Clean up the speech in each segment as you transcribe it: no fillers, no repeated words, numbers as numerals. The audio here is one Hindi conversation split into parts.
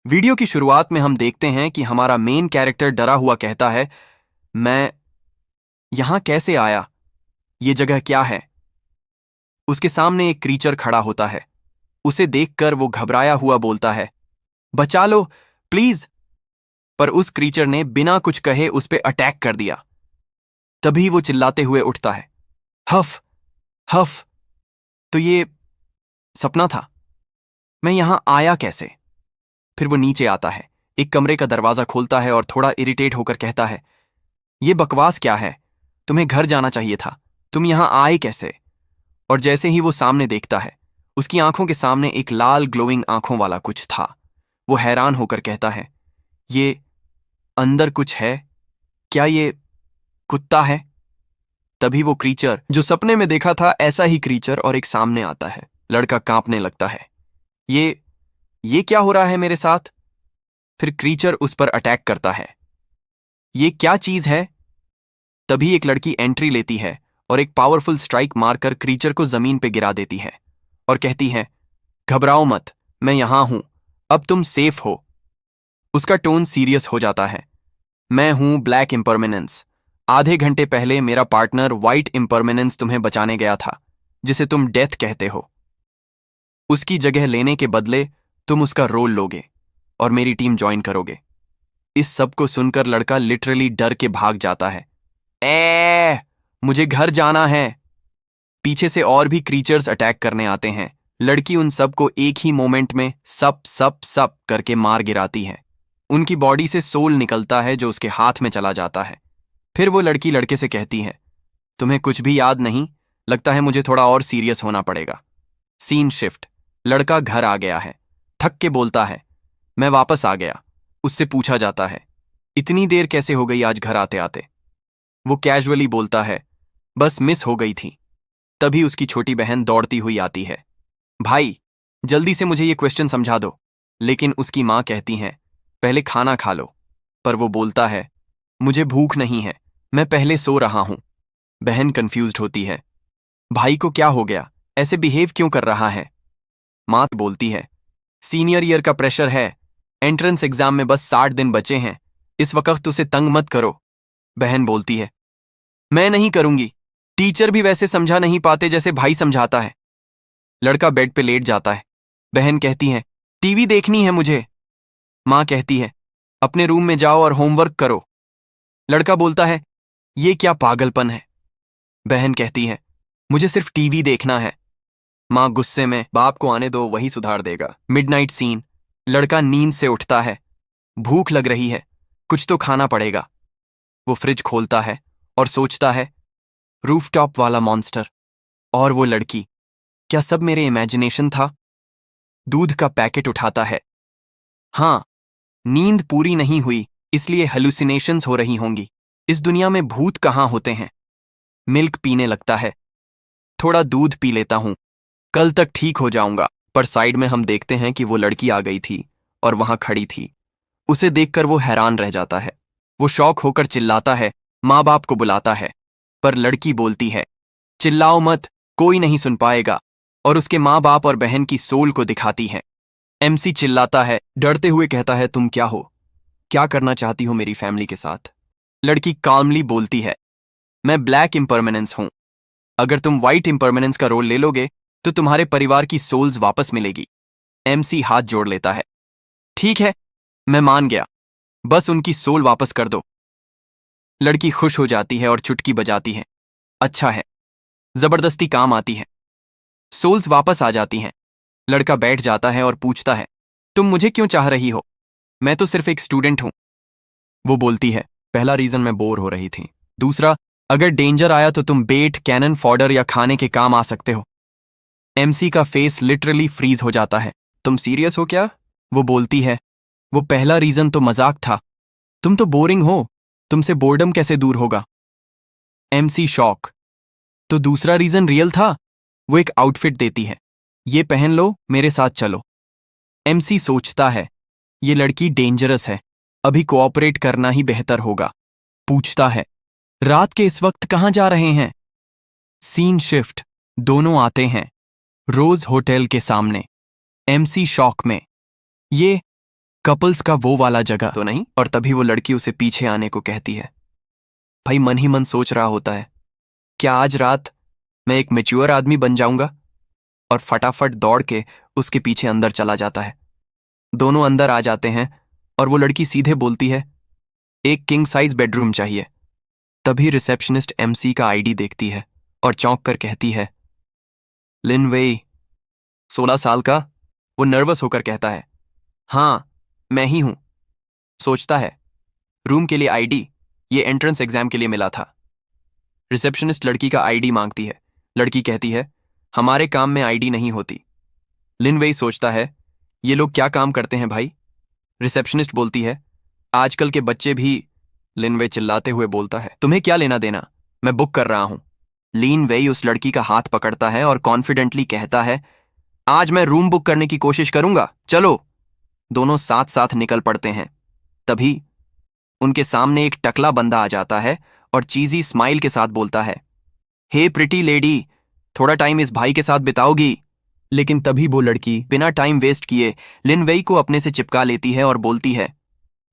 वीडियो की शुरुआत में हम देखते हैं कि हमारा मेन कैरेक्टर डरा हुआ कहता है, मैं यहां कैसे आया? ये जगह क्या है? उसके सामने एक क्रीचर खड़ा होता है। उसे देखकर वो घबराया हुआ बोलता है, बचा लो प्लीज। पर उस क्रीचर ने बिना कुछ कहे उस पे अटैक कर दिया। तभी वो चिल्लाते हुए उठता है, हफ हफ। तो ये सपना था? मैं यहां आया कैसे? फिर वो नीचे आता है, एक कमरे का दरवाजा खोलता है और थोड़ा इरिटेट होकर कहता है, ये बकवास क्या है? तुम्हें घर जाना चाहिए था। तुम यहां आए कैसे? और जैसे ही वो सामने देखता है, उसकी आंखों के सामने एक लाल ग्लोइंग आंखों वाला कुछ था। वो हैरान होकर कहता है, ये अंदर कुछ है? क्या ये कुत्ता है? तभी वो क्रीचर जो सपने में देखा था, ऐसा ही क्रीचर और एक सामने आता है। लड़का कांपने लगता है। ये क्या हो रहा है मेरे साथ? फिर क्रीचर उस पर अटैक करता है। ये क्या चीज है? तभी एक लड़की एंट्री लेती है और एक पावरफुल स्ट्राइक मारकर क्रीचर को जमीन पे गिरा देती है और कहती है, घबराओ मत, मैं यहां हूं, अब तुम सेफ हो। उसका टोन सीरियस हो जाता है। मैं हूं ब्लैक इम्परमानेंस। आधे घंटे पहले मेरा पार्टनर व्हाइट इम्परमानेंस तुम्हें बचाने गया था, जिसे तुम डेथ कहते हो। उसकी जगह लेने के बदले तुम उसका रोल लोगे और मेरी टीम ज्वाइन करोगे। इस सब को सुनकर लड़का लिटरली डर के भाग जाता है। मुझे घर जाना है। पीछे से और भी क्रीचर्स अटैक करने आते हैं। लड़की उन सब को एक ही मोमेंट में सप सप सप करके मार गिराती है। उनकी बॉडी से सोल निकलता है जो उसके हाथ में चला जाता है। फिर वो लड़की लड़के से कहती है, तुम्हें कुछ भी याद नहीं? लगता है मुझे थोड़ा और सीरियस होना पड़ेगा। Scene shift. लड़का घर आ गया है। थक के बोलता है, मैं वापस आ गया। उससे पूछा जाता है, इतनी देर कैसे हो गई आज घर आते आते? वो कैजुअली बोलता है, बस मिस हो गई थी। तभी उसकी छोटी बहन दौड़ती हुई आती है, भाई जल्दी से मुझे ये क्वेश्चन समझा दो। लेकिन उसकी मां कहती हैं, पहले खाना खा लो। पर वो बोलता है, मुझे भूख नहीं है, मैं पहले सो रहा हूं। बहन कंफ्यूज्ड होती है, भाई को क्या हो गया? ऐसे बिहेव क्यों कर रहा है? मां बोलती है, सीनियर ईयर का प्रेशर है। एंट्रेंस एग्जाम में बस 60 दिन बचे हैं। इस वक्त उसे तंग मत करो। बहन बोलती है, मैं नहीं करूंगी। टीचर भी वैसे समझा नहीं पाते जैसे भाई समझाता है। लड़का बेड पे लेट जाता है। बहन कहती है, टीवी देखनी है मुझे। मां कहती है, अपने रूम में जाओ और होमवर्क करो। लड़का बोलता है, ये क्या पागलपन है? बहन कहती है, मुझे सिर्फ टीवी देखना है। मां गुस्से में, बाप को आने दो, वही सुधार देगा। Midnight scene. लड़का नींद से उठता है। भूख लग रही है, कुछ तो खाना पड़ेगा। वो फ्रिज खोलता है और सोचता है, रूफटॉप वाला मॉन्स्टर और वो लड़की, क्या सब मेरे इमेजिनेशन था? दूध का पैकेट उठाता है। हाँ, नींद पूरी नहीं हुई, इसलिए हेलुसिनेशंस हो रही होंगी। इस दुनिया में भूत कहाँ होते हैं? मिल्क पीने लगता है। थोड़ा दूध पी लेता हूं, कल तक ठीक हो जाऊंगा। पर साइड में हम देखते हैं कि वो लड़की आ गई थी और वहां खड़ी थी। उसे देखकर वो हैरान रह जाता है। वो शौक होकर चिल्लाता है, माँ बाप को बुलाता है। पर लड़की बोलती है, चिल्लाओ मत, कोई नहीं सुन पाएगा। और उसके माँ बाप और बहन की सोल को दिखाती है। एमसी चिल्लाता है, डरते हुए कहता है, तुम क्या हो? क्या करना चाहती हो मेरी फैमिली के साथ? लड़की काल्मली बोलती है, मैं ब्लैक इम्परमानेंस हूं। अगर तुम व्हाइट इम्परमानेंस का रोल ले लोगे तो तुम्हारे परिवार की सोल्स वापस मिलेगी। एमसी हाथ जोड़ लेता है, ठीक है, मैं मान गया, बस उनकी सोल वापस कर दो। लड़की खुश हो जाती है और चुटकी बजाती है, अच्छा है। जबरदस्ती काम आती है। सोल्स वापस आ जाती हैं। लड़का बैठ जाता है और पूछता है, तुम मुझे क्यों चाह रही हो? मैं तो सिर्फ एक स्टूडेंट हूं। वो बोलती है, पहला रीजन मैं बोर हो रही थी। दूसरा, अगर डेंजर आया तो तुम बेट, कैनन फॉडर या खाने के काम आ सकते हो। एमसी का फेस लिटरली फ्रीज हो जाता है, तुम सीरियस हो क्या? वो बोलती है, वो पहला रीजन तो मजाक था। तुम तो बोरिंग हो, तुमसे बोर्डम कैसे दूर होगा? एमसी शॉक, तो दूसरा रीजन रियल था? वो एक आउटफिट देती है, ये पहन लो, मेरे साथ चलो। एमसी सोचता है, ये लड़की डेंजरस है, अभी कोऑपरेट करना ही बेहतर होगा। पूछता है, रात के इस वक्त कहां जा रहे हैं? Scene shift. दोनों आते हैं रोज होटल के सामने। एमसी शॉक में, ये कपल्स का वो वाला जगह तो नहीं? और तभी वो लड़की उसे पीछे आने को कहती है। भाई मन ही मन सोच रहा होता है, क्या आज रात मैं एक मैच्योर आदमी बन जाऊंगा? और फटाफट दौड़ के उसके पीछे अंदर चला जाता है। दोनों अंदर आ जाते हैं और वो लड़की सीधे बोलती है, एक किंग साइज बेडरूम चाहिए। तभी रिसेप्शनिस्ट एमसी का आईडी देखती है और चौंक कर कहती है, लिन वेई, 16 साल का? वो नर्वस होकर कहता है, हाँ मैं ही हूं। सोचता है, रूम के लिए आईडी, ये एंट्रेंस एग्जाम के लिए मिला था। रिसेप्शनिस्ट लड़की का आईडी मांगती है। लड़की कहती है, हमारे काम में आईडी नहीं होती। लिन वेई सोचता है, ये लोग क्या काम करते हैं भाई? रिसेप्शनिस्ट बोलती है, आजकल के बच्चे भी। लिन वेई चिल्लाते हुए बोलता है, तुम्हें क्या लेना देना, मैं बुक कर रहा हूं। लिन वेई उस लड़की का हाथ पकड़ता है और कॉन्फिडेंटली कहता है, आज मैं रूम बुक करने की कोशिश करूंगा, चलो। दोनों साथ साथ निकल पड़ते हैं। तभी उनके सामने एक टकला बंदा आ जाता है और चीजी स्माइल के साथ बोलता है, हे प्रिटी लेडी, थोड़ा टाइम इस भाई के साथ बिताओगी? लेकिन तभी वो लड़की बिना टाइम वेस्ट किए लिन वेई को अपने से चिपका लेती है और बोलती है,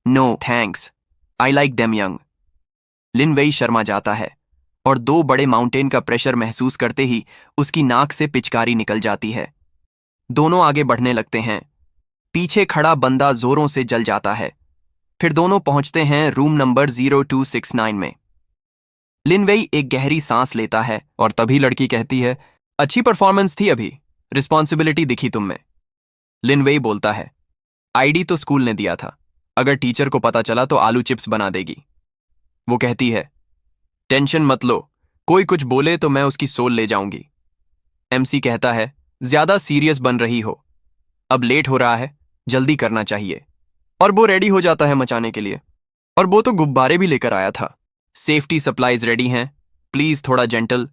no thanks, I like them young. Lin Wei शर्मा जाता है और दो बड़े माउंटेन का प्रेशर महसूस करते ही उसकी नाक से पिचकारी निकल जाती है। दोनों आगे बढ़ने लगते हैं। पीछे खड़ा बंदा जोरों से जल जाता है। फिर दोनों पहुंचते हैं रूम नंबर 0269 में। लिन वेई एक गहरी सांस लेता है और तभी लड़की कहती है, अच्छी परफॉर्मेंस थी अभी, रिस्पॉन्सिबिलिटी दिखी तुम में। लिन वेई बोलता है, आईडी तो स्कूल ने दिया था, अगर टीचर को पता चला तो आलू चिप्स बना देगी। वो कहती है, टेंशन मत लो, कोई कुछ बोले तो मैं उसकी सोल ले जाऊंगी। एमसी कहता है, ज्यादा सीरियस बन रही हो, अब लेट हो रहा है, जल्दी करना चाहिए। और वो रेडी हो जाता है मचाने के लिए, और वो तो गुब्बारे भी लेकर आया था। सेफ्टी सप्लाईज रेडी हैं, प्लीज थोड़ा जेंटल।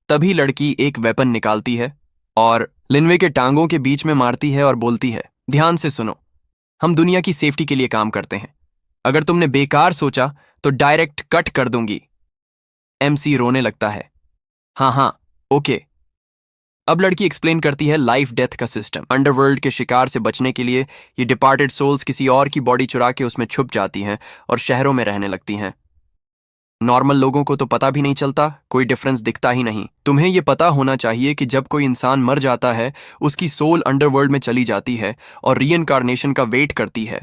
तभी लड़की एक वेपन निकालती है और लिनवे के टांगों के बीच में मारती है और बोलती है, ध्यान से सुनो, हम दुनिया की सेफ्टी के लिए काम करते हैं, अगर तुमने बेकार सोचा तो डायरेक्ट कट कर दूंगी। एमसी रोने लगता है, हाँ हाँ ओके। अब लड़की एक्सप्लेन करती है लाइफ डेथ का सिस्टम। अंडरवर्ल्ड के शिकार से बचने के लिए ये डिपार्टेड सोल्स किसी और की बॉडी चुरा के उसमें छुप जाती हैं और शहरों में रहने लगती हैं। नॉर्मल लोगों को तो पता भी नहीं चलता, कोई डिफरेंस दिखता ही नहीं। तुम्हें ये पता होना चाहिए कि जब कोई इंसान मर जाता है उसकी सोल अंडरवर्ल्ड में चली जाती है और रीइंकार्नेशन का वेट करती है।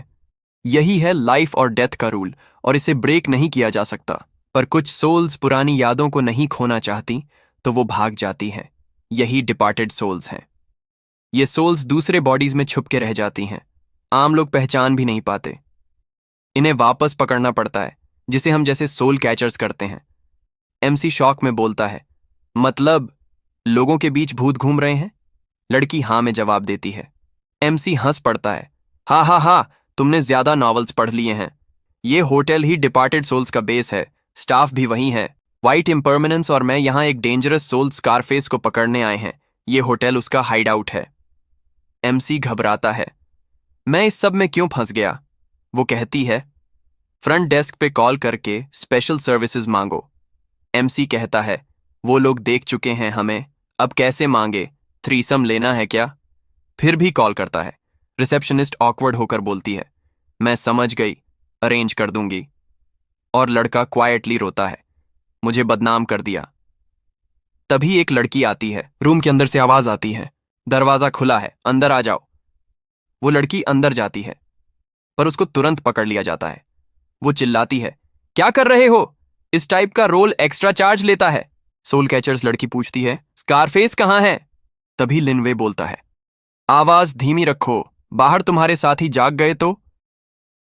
यही है लाइफ और डेथ का रूल और इसे ब्रेक नहीं किया जा सकता। पर कुछ सोल्स पुरानी यादों को नहीं खोना चाहती तो वो भाग जाती हैं। यही डिपार्टेड सोल्स हैं। ये सोल्स दूसरे बॉडीज में छुप के रह जाती हैं, आम लोग पहचान भी नहीं पाते। इन्हें वापस पकड़ना पड़ता है, जिसे हम जैसे सोल कैचर्स करते हैं। एमसी शॉक में बोलता है, मतलब लोगों के बीच भूत घूम रहे हैं? लड़की हाँ में जवाब देती है। एमसी हंस पड़ता है, हाँ हाँ हाँ, तुमने ज्यादा नॉवेल्स पढ़ लिए हैं। ये होटल ही डिपार्टेड सोल्स का बेस है, स्टाफ भी वही है। व्हाइट इम्परमानेंस और मैं यहाँ एक डेंजरस सोल स्कारफेस को पकड़ने आए हैं। ये होटल उसका हाइड आउट है। एमसी घबराता है, मैं इस सब में क्यों फंस गया? वो कहती है, फ्रंट डेस्क पे कॉल करके स्पेशल सर्विसेज मांगो। एमसी कहता है, वो लोग देख चुके हैं हमें, अब कैसे मांगे? थ्रीसम लेना है क्या? फिर भी कॉल करता है। रिसेप्शनिस्ट ऑकवर्ड होकर बोलती है, मैं समझ गई, अरेंज कर दूंगी। और लड़का क्वाइटली रोता है, मुझे बदनाम कर दिया। तभी एक लड़की आती है। रूम के अंदर से आवाज आती है, दरवाजा खुला है, अंदर आ जाओ। वो लड़की अंदर जाती है पर उसको तुरंत पकड़ लिया जाता है। वो चिल्लाती है, क्या कर रहे हो? इस टाइप का रोल एक्स्ट्रा चार्ज लेता है। सोल कैचर्स लड़की पूछती है, स्कारफेस कहाँ है? तभी लिनवे बोलता है, आवाज धीमी रखो, बाहर तुम्हारे साथी जाग गए तो।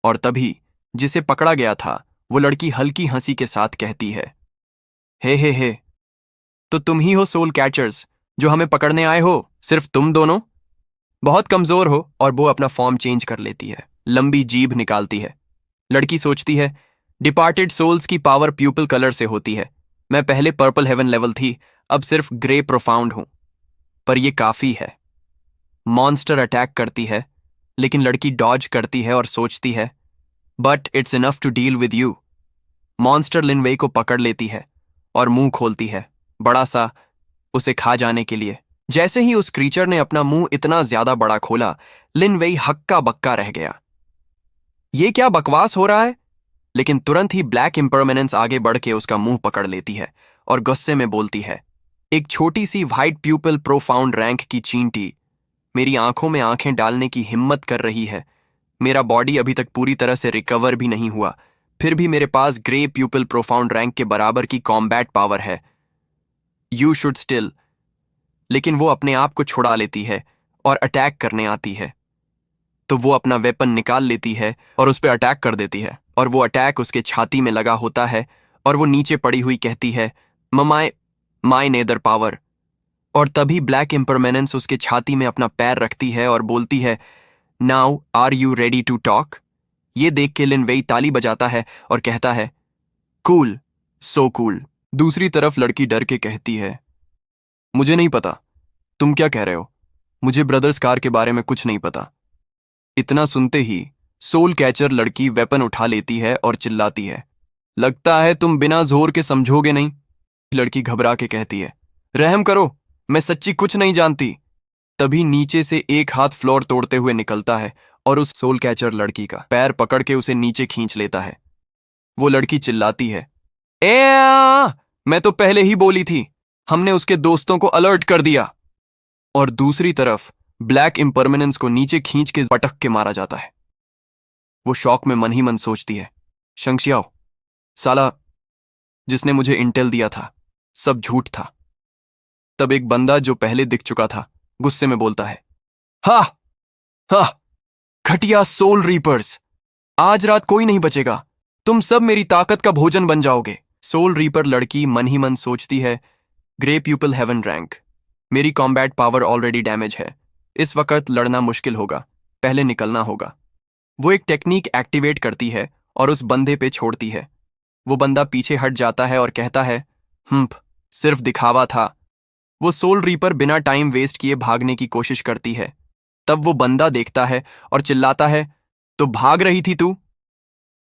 और तभी जिसे पकड़ा गया था वो लड़की हल्की हंसी के साथ कहती है, हे, तो तुम ही हो सोल कैचर्स जो हमें पकड़ने आए हो? सिर्फ तुम दोनों? बहुत कमजोर हो। और वो अपना फॉर्म चेंज कर लेती है, लंबी जीभ निकालती है। लड़की सोचती है, डिपार्टेड सोल्स की पावर प्यूपल कलर से होती है। मैं पहले पर्पल हेवन लेवल थी, अब सिर्फ ग्रे प्रोफाउंड हूं। पर यह काफी है। मॉन्स्टर अटैक करती है लेकिन लड़की डॉज करती है और सोचती है, but it's enough to deal with you. Monster Lin Wei को पकड़ लेती है और मुंह खोलती है, बड़ा सा, उसे खा जाने के लिए। जैसे ही उस क्रीचर ने अपना मुंह इतना ज्यादा बड़ा खोला, लिन वेई हक्का बक्का रह गया। ये क्या बकवास हो रहा है? लेकिन तुरंत ही ब्लैक इम्परमानेंस आगे बढ़ के उसका मुंह पकड़ लेती है और गुस्से में बोलती है, एक छोटी सी व्हाइट प्यूपिल प्रोफाउंड रैंक की चींटी मेरी आंखों में आंखें डालने की हिम्मत कर रही है। मेरा बॉडी अभी तक पूरी तरह से रिकवर भी नहीं हुआ, फिर भी मेरे पास ग्रे प्यूपिल प्रोफाउंड रैंक के बराबर की कॉम्बैट पावर है। You should still. लेकिन वो अपने आप को छुड़ा लेती है और अटैक करने आती है, तो वो अपना वेपन निकाल लेती है और उस पर अटैक कर देती है, और वो अटैक उसके छाती में लगा होता है और वो नीचे पड़ी हुई कहती है, ममाय माय नेदर पावर। और तभी ब्लैक इम्परमानेंस उसके छाती में अपना पैर रखती है और बोलती है, now are you ready to talk? ये देख के लिन वेई ताली बजाता है और कहता है, कूल, सो कूल। दूसरी तरफ लड़की डर के कहती है, मुझे नहीं पता, तुम क्या कह रहे हो? मुझे ब्रदर्स कार के बारे में कुछ नहीं पता। इतना सुनते ही सोल कैचर लड़की वेपन उठा लेती है और चिल्लाती है, लगता है तुम बिना जोर के समझोगे नहीं। लड़की घबरा के कहती है, रहम करो, मैं सच्ची कुछ नहीं जानती। तभी नीचे से एक हाथ फ्लोर तोड़ते हुए निकलता है और उस सोल कैचर लड़की का पैर पकड़ के उसे नीचे खींच लेता है। वो लड़की चिल्लाती है, मैं तो पहले ही बोली थी, हमने उसके दोस्तों को अलर्ट कर दिया। और दूसरी तरफ ब्लैक इम्परमानेंस को नीचे खींच के पटक के मारा जाता है। वो शौक में मन ही मन सोचती है, शंक्शियाओ, साला जिसने मुझे इंटेल दिया था सब झूठ था। तब एक बंदा जो पहले दिख चुका था गुस्से में बोलता है, हा हा, घटिया सोल रीपर्स, आज रात कोई नहीं बचेगा, तुम सब मेरी ताकत का भोजन बन जाओगे। सोल रीपर लड़की मन ही मन सोचती है, ग्रे प्यूपिल हेवन रैंक, मेरी कॉम्बैट पावर ऑलरेडी डैमेज है, इस वक्त लड़ना मुश्किल होगा, पहले निकलना होगा। वो एक टेक्निक एक्टिवेट करती है और उस बंदे पे छोड़ती है। वो बंदा पीछे हट जाता है और कहता है, सिर्फ दिखावा था। वो सोल रीपर बिना टाइम वेस्ट किए भागने की कोशिश करती है। तब वो बंदा देखता है और चिल्लाता है, तो भाग रही थी तू?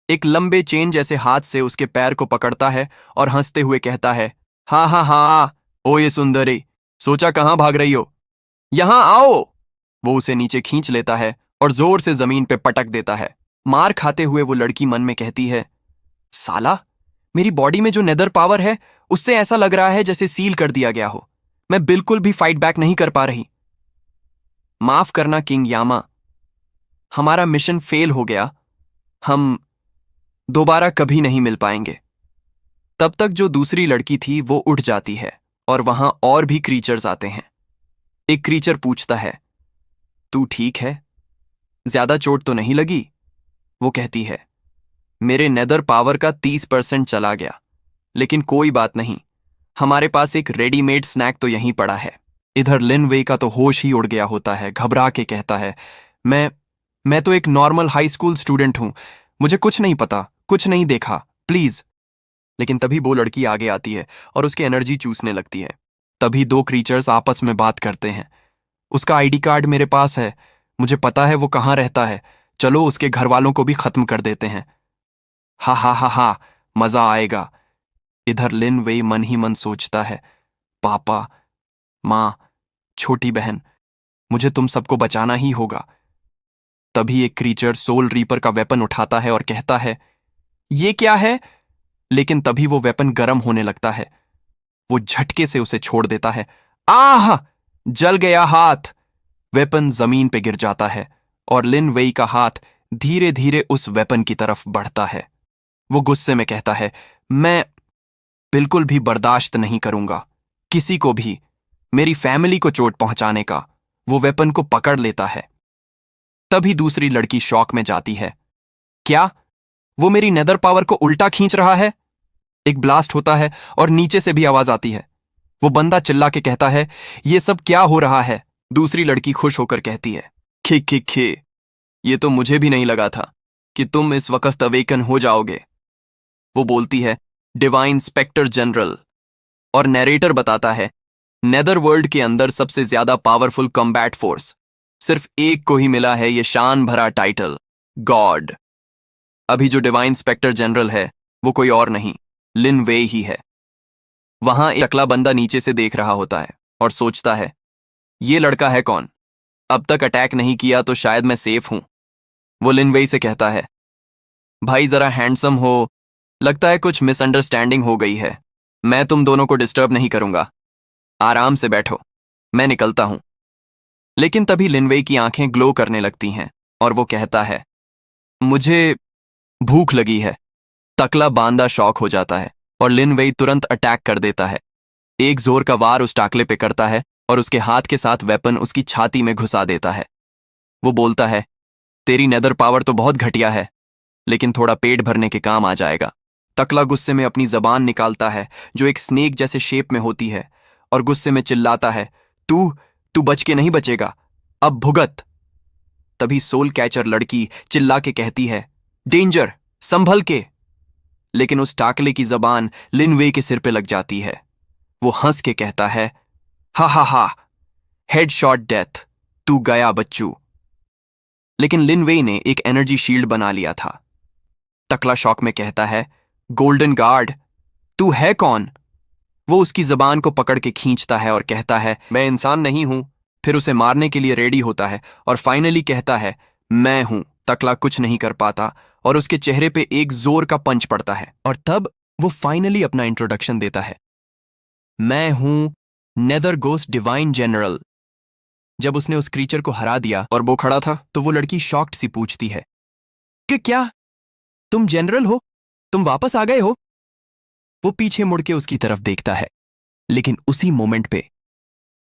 एक लंबे चेन जैसे हाथ से उसके पैर को पकड़ता है और हंसते हुए कहता है, हाँ हाँ हाँ, ओ ये सुंदरी, सोचा कहाँ भाग रही हो, यहां आओ। वो उसे नीचे खींच लेता है और जोर से जमीन पे पटक देता है। मार खाते हुए वो लड़की मन में कहती है, साला, मेरी बॉडी में जो नेदर पावर है उससे ऐसा लग रहा है जैसे सील कर दिया गया हो, मैं बिल्कुल भी फाइट बैक नहीं कर पा रही। माफ करना किंग यामा, हमारा मिशन फेल हो गया, हम दोबारा कभी नहीं मिल पाएंगे। तब तक जो दूसरी लड़की थी वो उठ जाती है और वहां और भी क्रीचर्स आते हैं। एक क्रीचर पूछता है, तू ठीक है? ज्यादा चोट तो नहीं लगी? वो कहती है, मेरे नेदर पावर का 30% चला गया, लेकिन कोई बात नहीं, हमारे पास एक रेडीमेड स्नैक तो यहीं पड़ा है। इधर लिन वेई का तो होश ही उड़ गया होता है, घबरा के कहता है, मैं तो एक नॉर्मल हाई स्कूल स्टूडेंट हूं, मुझे कुछ नहीं पता, कुछ नहीं देखा, प्लीज। लेकिन तभी वो लड़की आगे आती है और उसकी एनर्जी चूसने लगती है। तभी दो क्रीचर्स आपस में बात करते हैं, उसका आईडी कार्ड मेरे पास है, मुझे पता है वो कहाँ रहता है, चलो उसके घर वालों को भी खत्म कर देते हैं। हा हा हा हा, मजा आएगा। इधर लिन वेई मन ही मन सोचता है, पापा, माँ, छोटी बहन, मुझे तुम सबको बचाना ही होगा। तभी एक क्रीचर सोल रीपर का वेपन उठाता है और कहता है, ये क्या है? लेकिन तभी वो वेपन गर्म होने लगता है। वो झटके से उसे छोड़ देता है। आह, जल गया हाथ। वेपन जमीन पे गिर जाता है और लिन वेई का हाथ धीरे धीरे उस वेपन की तरफ बढ़ता है। वो गुस्से में कहता है, मैं बिल्कुल भी बर्दाश्त नहीं करूंगा किसी को भी, मेरी फैमिली को चोट पहुंचाने का। वो वेपन को पकड़ लेता है। तभी दूसरी लड़की शॉक में जाती है, क्या वो मेरी नेदर पावर को उल्टा खींच रहा है? एक ब्लास्ट होता है और नीचे से भी आवाज आती है। वो बंदा चिल्ला के कहता है, ये सब क्या हो रहा है? दूसरी लड़की खुश होकर कहती है, खे खे खे, ये तो मुझे भी नहीं लगा था कि तुम इस वक्त अवेकन हो जाओगे। वो बोलती है, डिवाइन स्पेक्टर जनरल। और नैरेटर बताता है, नेदर वर्ल्ड के अंदर सबसे ज्यादा पावरफुल कॉम्बैट फोर्स सिर्फ एक को ही मिला है, ये शान भरा टाइटल, गॉड। अभी जो डिवाइन स्पेक्टर जनरल है वो कोई और नहीं, लिन वेई ही है। वहां एक टकला बंदा नीचे से देख रहा होता है और सोचता है, ये लड़का है कौन? अब तक अटैक नहीं किया तो शायद मैं सेफ हूं। वो लिन वेई से कहता है, भाई जरा हैंडसम हो। लगता है कुछ मिसअंडरस्टैंडिंग हो गई है। मैं तुम दोनों को डिस्टर्ब नहीं करूंगा। आराम से बैठो। मैं निकलता हूं। लेकिन तभी लिनवे की आंखें ग्लो करने लगती हैं और वो कहता है, मुझे भूख लगी है। तकला बांदा शॉक हो जाता है और लिनवे तुरंत अटैक कर देता है। एक जोर का वार उस टाकले पे करता है और उसके हाथ के साथ वेपन उसकी छाती में घुसा देता है। वो बोलता है, तेरी नेदर पावर तो बहुत घटिया है, लेकिन थोड़ा पेट भरने के काम आ जाएगा। तकला गुस्से में अपनी जबान निकालता है जो एक स्नेक जैसे शेप में होती है और गुस्से में चिल्लाता है, तू तू बच के नहीं बचेगा, अब भुगत। तभी सोल कैचर लड़की चिल्ला के कहती है, डेंजर, संभल के। लेकिन उस टाकले की जबान लिनवे के सिर पे लग जाती है। वो हंस के कहता है, हा हा हा, हेडशॉट डेथ, तू गया बच्चू। लेकिन लिनवे ने एक एनर्जी शील्ड बना लिया था। तकला शॉक में कहता है, गोल्डन गार्ड, तू है कौन? वो उसकी जबान को पकड़ के खींचता है और कहता है, मैं इंसान नहीं हूं। फिर उसे मारने के लिए रेडी होता है और फाइनली कहता है, मैं हूं। तकला कुछ नहीं कर पाता और उसके चेहरे पे एक जोर का पंच पड़ता है और तब वो फाइनली अपना इंट्रोडक्शन देता है, मैं हूं नेदर गोस्ट डिवाइन जनरल। जब उसने उस क्रीचर को हरा दिया और वो खड़ा था तो वो लड़की शॉक्ड सी पूछती है कि क्या तुम जनरल हो? तुम वापस आ गए हो? वो पीछे मुड़ के उसकी तरफ देखता है, लेकिन उसी मोमेंट पे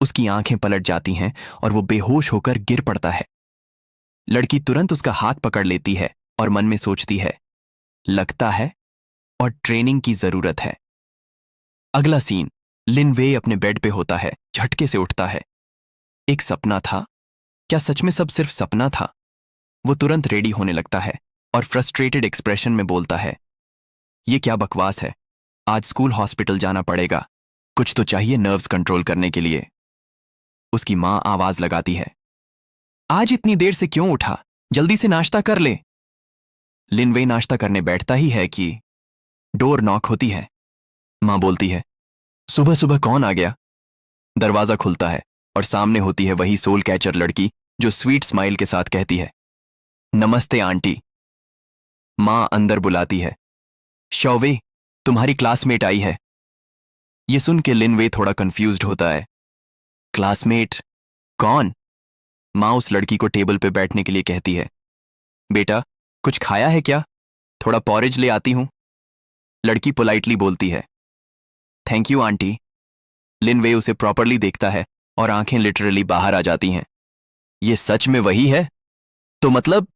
उसकी आंखें पलट जाती हैं और वो बेहोश होकर गिर पड़ता है। लड़की तुरंत उसका हाथ पकड़ लेती है और मन में सोचती है, लगता है और ट्रेनिंग की जरूरत है। अगला सीन, लिनवे अपने बेड पे होता है, झटके से उठता है। एक सपना था? क्या सच में सब सिर्फ सपना था? वो तुरंत रेडी होने लगता है और फ्रस्ट्रेटेड एक्सप्रेशन में बोलता है, ये क्या बकवास है, आज स्कूल हॉस्पिटल जाना पड़ेगा, कुछ तो चाहिए नर्व्स कंट्रोल करने के लिए। उसकी मां आवाज लगाती है, आज इतनी देर से क्यों उठा, जल्दी से नाश्ता कर ले। लिनवे नाश्ता करने बैठता ही है कि डोर नॉक होती है। मां बोलती है, सुबह सुबह कौन आ गया? दरवाजा खुलता है और सामने होती है वही सोल कैचर लड़की जो स्वीट स्माइल के साथ कहती है, नमस्ते आंटी। मां अंदर बुलाती है, शौवे, तुम्हारी क्लासमेट आई है। ये सुन के लिनवे थोड़ा कंफ्यूज्ड होता है। क्लासमेट? कौन? मां उस लड़की को टेबल पे बैठने के लिए कहती है, बेटा कुछ खाया है क्या? थोड़ा पॉरेज ले आती हूं। लड़की पोलाइटली बोलती है, थैंक यू आंटी। लिनवे उसे प्रॉपरली देखता है और आंखें लिटरली बाहर आ जाती हैं। ये सच में वही है? तो मतलब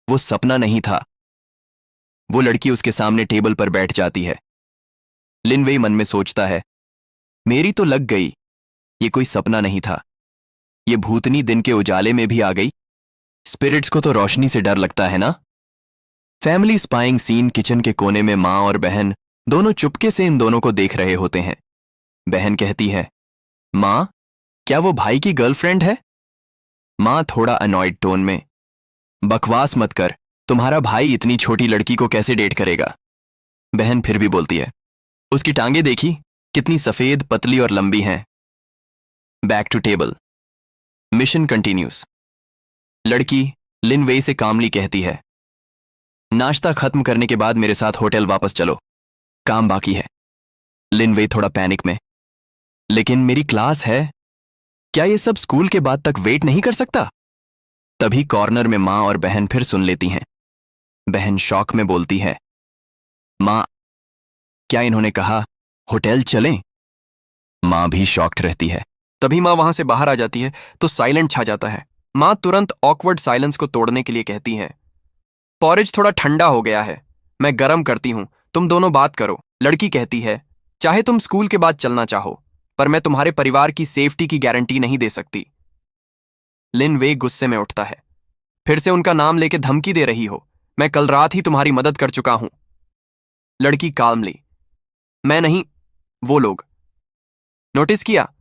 वो सपना नहीं था। वो लड़की उसके सामने टेबल पर बैठ जाती है। लिनवे मन में सोचता है, मेरी तो लग गई, ये कोई सपना नहीं था। ये भूतनी दिन के उजाले में भी आ गई। स्पिरिट्स को तो रोशनी से डर लगता है ना। फैमिली स्पाइंग सीन, किचन के कोने में मां और बहन दोनों चुपके से इन दोनों को देख रहे होते हैं। बहन कहती है, मां, क्या वो भाई की गर्लफ्रेंड है? मां थोड़ा अनॉयड टोन में, बकवास मत कर, तुम्हारा भाई इतनी छोटी लड़की को कैसे डेट करेगा? बहन फिर भी बोलती है, उसकी टांगे देखी, कितनी सफेद, पतली और लंबी हैं। Back to table. Mission continues. लड़की लिनवे से कामली कहती है, नाश्ता खत्म करने के बाद मेरे साथ होटल वापस चलो, काम बाकी है। लिनवे थोड़ा पैनिक में, लेकिन मेरी क्लास है, क्या ये सब स्कूल के बाद तक वेट नहीं कर सकता? तभी कॉर्नर में मां और बहन फिर सुन लेती हैं। बहन शॉक में बोलती है, मां, क्या इन्होंने कहा होटल चलें? मां भी शॉक्ड रहती है। तभी मां वहां से बाहर आ जाती है तो साइलेंट छा जाता है। मां तुरंत ऑकवर्ड साइलेंस को तोड़ने के लिए कहती है, पॉरेज थोड़ा ठंडा हो गया है, मैं गरम करती हूं, तुम दोनों बात करो। लड़की कहती है, चाहे तुम स्कूल के बाद चलना चाहो, पर मैं तुम्हारे परिवार की सेफ्टी की गारंटी नहीं दे सकती। लिनवे गुस्से में उठता है, फिर से उनका नाम लेके धमकी दे रही हो? मैं कल रात ही तुम्हारी मदद कर चुका हूं। लड़की काल्मली, मैं नहीं, वो लोग। नोटिस किया,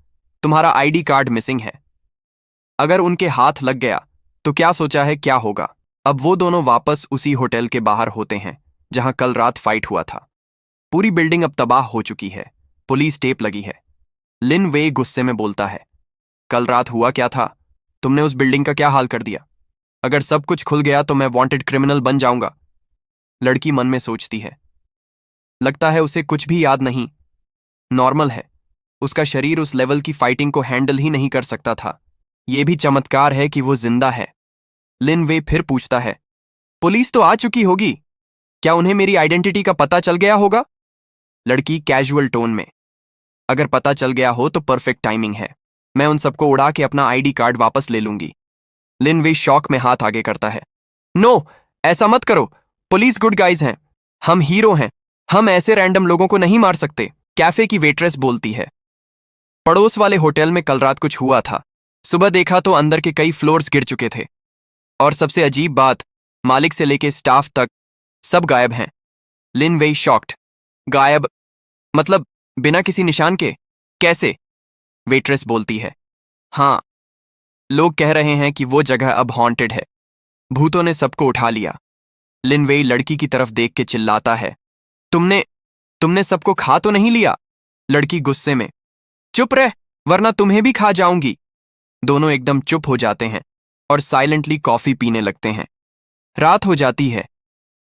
तुम्हारा आईडी कार्ड मिसिंग है। अगर उनके हाथ लग गया तो क्या सोचा है क्या होगा? अब वो दोनों वापस उसी होटल के बाहर होते हैं जहां कल रात फाइट हुआ था। पूरी बिल्डिंग अब तबाह हो चुकी है, पुलिस टेप लगी है। लिन वे गुस्से में बोलता है, कल रात हुआ क्या था? तुमने उस बिल्डिंग का क्या हाल कर दिया? अगर सब कुछ खुल गया तो मैं वांटेड क्रिमिनल बन जाऊंगा। लड़की मन में सोचती है। लगता है उसे कुछ भी याद नहीं। नॉर्मल है। उसका शरीर उस लेवल की फाइटिंग को हैंडल ही नहीं कर सकता था। यह भी चमत्कार है कि वो जिंदा है। लिन वे फिर पूछता है, पुलिस तो आ चुकी होगी, क्या उन्हें मेरी आइडेंटिटी का पता चल गया होगा? लड़की कैजुअल टोन में, अगर पता चल गया हो तो परफेक्ट टाइमिंग है। मैं उन सबको उड़ा के अपना आईडी कार्ड वापस ले लूंगी। लिन वे शौक में हाथ आगे करता है। नो, ऐसा मत करो। पुलिस गुड गाइज हैं। हम हीरो हैं। हम ऐसे रैंडम लोगों को नहीं मार सकते। कैफे की वेट्रेस बोलती है। पड़ोस वाले होटल में कल रात कुछ हुआ था। सुबह देखा तो अंदर के कई फ्लोर्स गिर चुके थे। और सबसे अजीब बात, मालिक से लेके स्टाफ तक सब गायब हैं। लिन वेई शॉक्ड। गायब? मतलब बिना किसी निशान के? कैसे? वेट्रेस बोलती है। हाँ, लोग कह रहे हैं कि वो जगह अब हॉन्टेड है। भूतों ने सबको उठा लिया। लिन वेई लड़की की तरफ देख के चिल्लाता है, तुमने तुमने सबको खा तो नहीं लिया? लड़की गुस्से में, चुप रह वरना तुम्हें भी खा जाऊंगी। दोनों एकदम चुप हो जाते हैं और साइलेंटली कॉफी पीने लगते हैं। रात हो जाती है।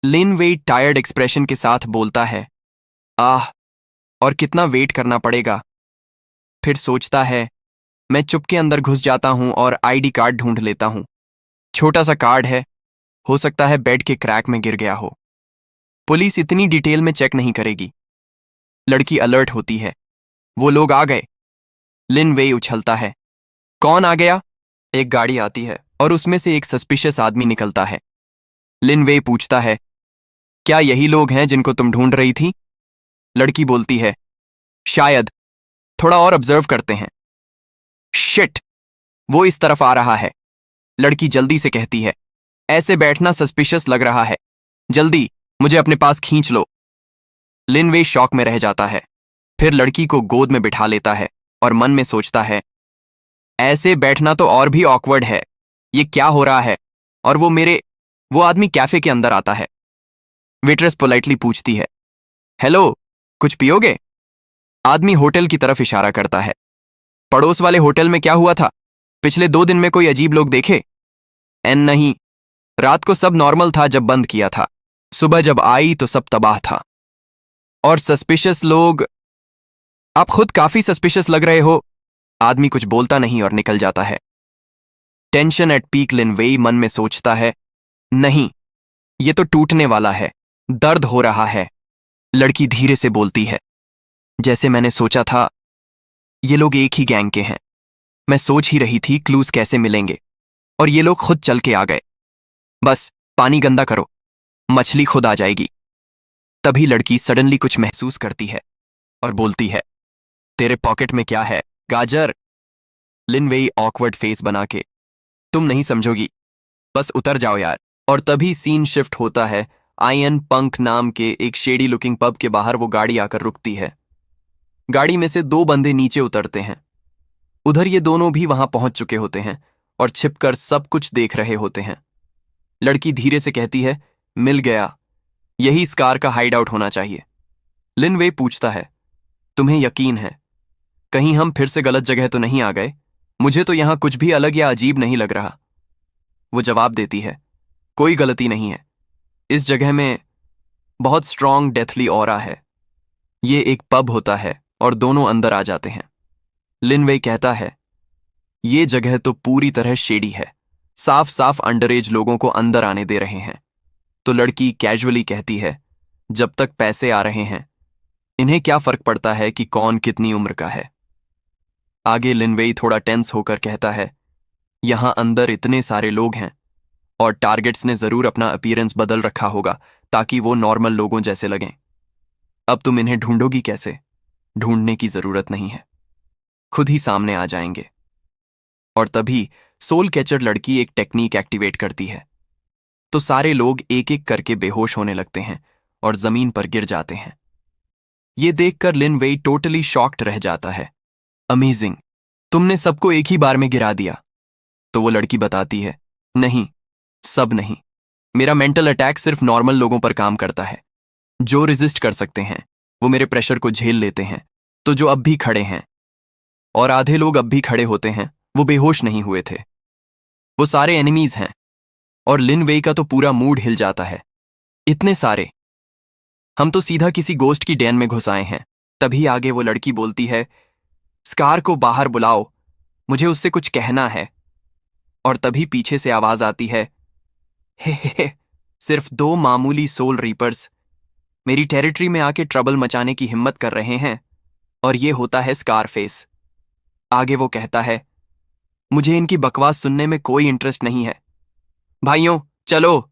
लिन वेई टायर्ड एक्सप्रेशन के साथ बोलता है, आह, और कितना वेट करना पड़ेगा। फिर सोचता है, मैं चुपके अंदर घुस जाता हूं और आईडी कार्ड ढूंढ लेता हूं। छोटा सा कार्ड है, हो सकता है बेड के क्रैक में गिर गया हो। पुलिस इतनी डिटेल में चेक नहीं करेगी। लड़की अलर्ट होती है, वो लोग आ गए। लिन वेई उछलता है, कौन आ गया? एक गाड़ी आती है और उसमें से एक सस्पिशियस आदमी निकलता है। लिन वेई पूछता है, क्या यही लोग हैं जिनको तुम ढूंढ रही थी? लड़की बोलती है, शायद, थोड़ा और ऑब्जर्व करते हैं। शिट, वो इस तरफ आ रहा है। लड़की जल्दी से कहती है, ऐसे बैठना सस्पिशियस लग रहा है, जल्दी मुझे अपने पास खींच लो। लिन वेई शॉक में रह जाता है। फिर लड़की को गोद में बिठा लेता है और मन में सोचता है, ऐसे बैठना तो और भी ऑकवर्ड है। ये क्या हो रहा है? और वो आदमी कैफे के अंदर आता है। वेट्रेस पोलाइटली पूछती है, हेलो, कुछ पियोगे? आदमी होटल की तरफ इशारा करता है। पड़ोस वाले होटल में क्या हुआ था? पिछले 2 दिन में कोई अजीब लोग देखे? नहीं, रात को सब नॉर्मल था जब बंद किया था। सुबह जब आई तो सब तबाह था। और सस्पिशियस लोग? आप खुद काफी सस्पिशियस लग रहे हो। आदमी कुछ बोलता नहीं और निकल जाता है। Tension at peak. लिन वेई मन में सोचता है, नहीं, ये तो टूटने वाला है, दर्द हो रहा है। लड़की धीरे से बोलती है, जैसे मैंने सोचा था, ये लोग एक ही गैंग के हैं। मैं सोच ही रही थी क्लूज कैसे मिलेंगे और ये लोग खुद चल के आ गए। बस पानी गंदा करो, मछली खुद आ जाएगी। तभी लड़की सडनली कुछ महसूस करती है और बोलती है, तेरे पॉकेट में क्या है? गाजर। लिन वेई ऑकवर्ड फेस बना के, तुम नहीं समझोगी, बस उतर जाओ यार। और तभी सीन शिफ्ट होता है। आयन पंक नाम के एक शेडी लुकिंग पब के बाहर वो गाड़ी आकर रुकती है। गाड़ी में से 2 बंदे नीचे उतरते हैं। उधर ये दोनों भी वहां पहुंच चुके होते हैं और छिपकर सब कुछ देख रहे होते हैं। लड़की धीरे से कहती है, मिल गया, यही इस कार का हाइड आउट होना चाहिए। लिन वे पूछता है, तुम्हें यकीन है? कहीं हम फिर से गलत जगह तो नहीं आ गए? मुझे तो यहां कुछ भी अलग या अजीब नहीं लग रहा। वो जवाब देती है, कोई गलती नहीं है। इस जगह में बहुत स्ट्रॉन्ग डेथली ऑरा है। ये एक पब होता है और दोनों अंदर आ जाते हैं। लिन वे कहता है, ये जगह तो पूरी तरह शेडी है, साफ साफ अंडरएज लोगों को अंदर आने दे रहे हैं। तो लड़की कैजुअली कहती है, जब तक पैसे आ रहे हैं इन्हें क्या फर्क पड़ता है कि कौन कितनी उम्र का है। आगे लिन वेई थोड़ा टेंस होकर कहता है, यहां अंदर इतने सारे लोग हैं और टारगेट्स ने जरूर अपना अपीयरेंस बदल रखा होगा ताकि वो नॉर्मल लोगों जैसे लगें। अब तुम इन्हें ढूंढोगी कैसे? ढूंढने की जरूरत नहीं है, खुद ही सामने आ जाएंगे। और तभी सोल कैचर लड़की एक टेक्निक एक्टिवेट करती है तो सारे लोग एक एक करके बेहोश होने लगते हैं और जमीन पर गिर जाते हैं। ये देखकर लिन वेई टोटली शॉक्ड रह जाता है। अमेजिंग, तुमने सबको एक ही बार में गिरा दिया। तो वो लड़की बताती है, नहीं, सब नहीं। मेरा मेंटल अटैक सिर्फ नॉर्मल लोगों पर काम करता है। जो रेजिस्ट कर सकते हैं वो मेरे प्रेशर को झेल लेते हैं। तो जो अब भी खड़े हैं, और आधे लोग अब भी खड़े होते हैं, वो बेहोश नहीं हुए थे। वो सारे एनिमीज हैं। और लिन वेई का तो पूरा मूड हिल जाता है। इतने सारे। हम तो सीधा किसी गोस्ट की डेन में घुस आए हैं। तभी आगे वो लड़की बोलती है, स्कार को बाहर बुलाओ, मुझे उससे कुछ कहना है। और तभी पीछे से आवाज आती है, हे, सिर्फ दो मामूली सोल रीपर्स मेरी टेरिटरी में आके ट्रबल मचाने की हिम्मत कर रहे हैं। और ये होता है स्कारफेस। आगे वो कहता है, मुझे इनकी बकवास सुनने में कोई इंटरेस्ट नहीं है। भाइयों चलो,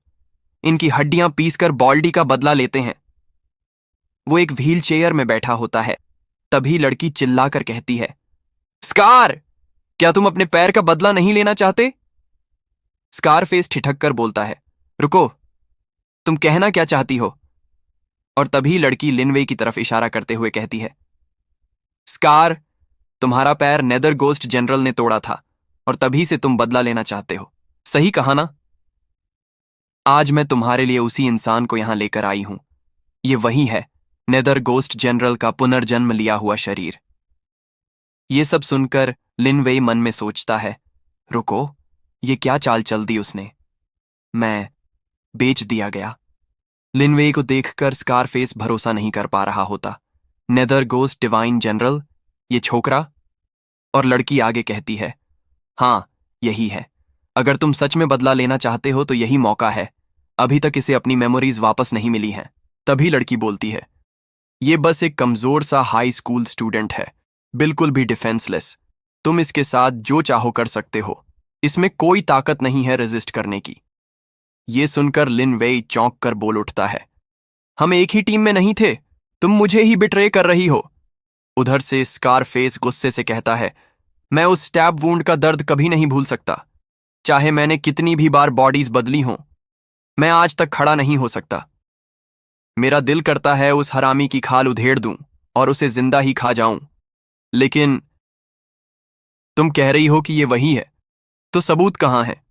इनकी हड्डियां पीसकर बॉल्डी का बदला लेते हैं। वो एक व्हील चेयर में बैठा होता है। तभी लड़की चिल्लाकर कहती है, स्कार, क्या तुम अपने पैर का बदला नहीं लेना चाहते? स्कारफेस ठिठक कर बोलता है, रुको, तुम कहना क्या चाहती हो? और तभी लड़की लिनवे की तरफ इशारा करते हुए कहती है, स्कार, तुम्हारा पैर नेदर गोस्ट जनरल ने तोड़ा था और तभी से तुम बदला लेना चाहते हो। सही कहा ना? आज मैं तुम्हारे लिए उसी इंसान को यहां लेकर आई हूं। ये वही है, नेदर गोस्ट जनरल का पुनर्जन्म लिया हुआ शरीर। ये सब सुनकर लिनवे मन में सोचता है, रुको, ये क्या चाल चल दी उसने? मैं बेच दिया गया। लिनवे को देखकर स्कारफेस भरोसा नहीं कर पा रहा होता। नेदर गोस्ट डिवाइन जनरल, ये छोकरा? और लड़की आगे कहती है, हाँ, यही है। अगर तुम सच में बदला लेना चाहते हो तो यही मौका है। अभी तक इसे अपनी मेमोरीज वापस नहीं मिली हैं। तभी लड़की बोलती है, ये बस एक कमजोर सा हाई स्कूल स्टूडेंट है, बिल्कुल भी डिफेंसलेस। तुम इसके साथ जो चाहो कर सकते हो। इसमें कोई ताकत नहीं है रेजिस्ट करने की। ये सुनकर लिन वेई चौंक कर बोल उठता है, हम एक ही टीम में नहीं थे, तुम मुझे ही बिट्रे कर रही हो। उधर से स्कारफेस गुस्से से कहता है, मैं उस स्टैब वूंड का दर्द कभी नहीं भूल सकता। चाहे मैंने कितनी भी बार बॉडीज बदली हों, मैं आज तक खड़ा नहीं हो सकता। मेरा दिल करता है उस हरामी की खाल उधेड़ दूं और उसे जिंदा ही खा जाऊं। लेकिन तुम कह रही हो कि ये वही है, तो सबूत कहां है?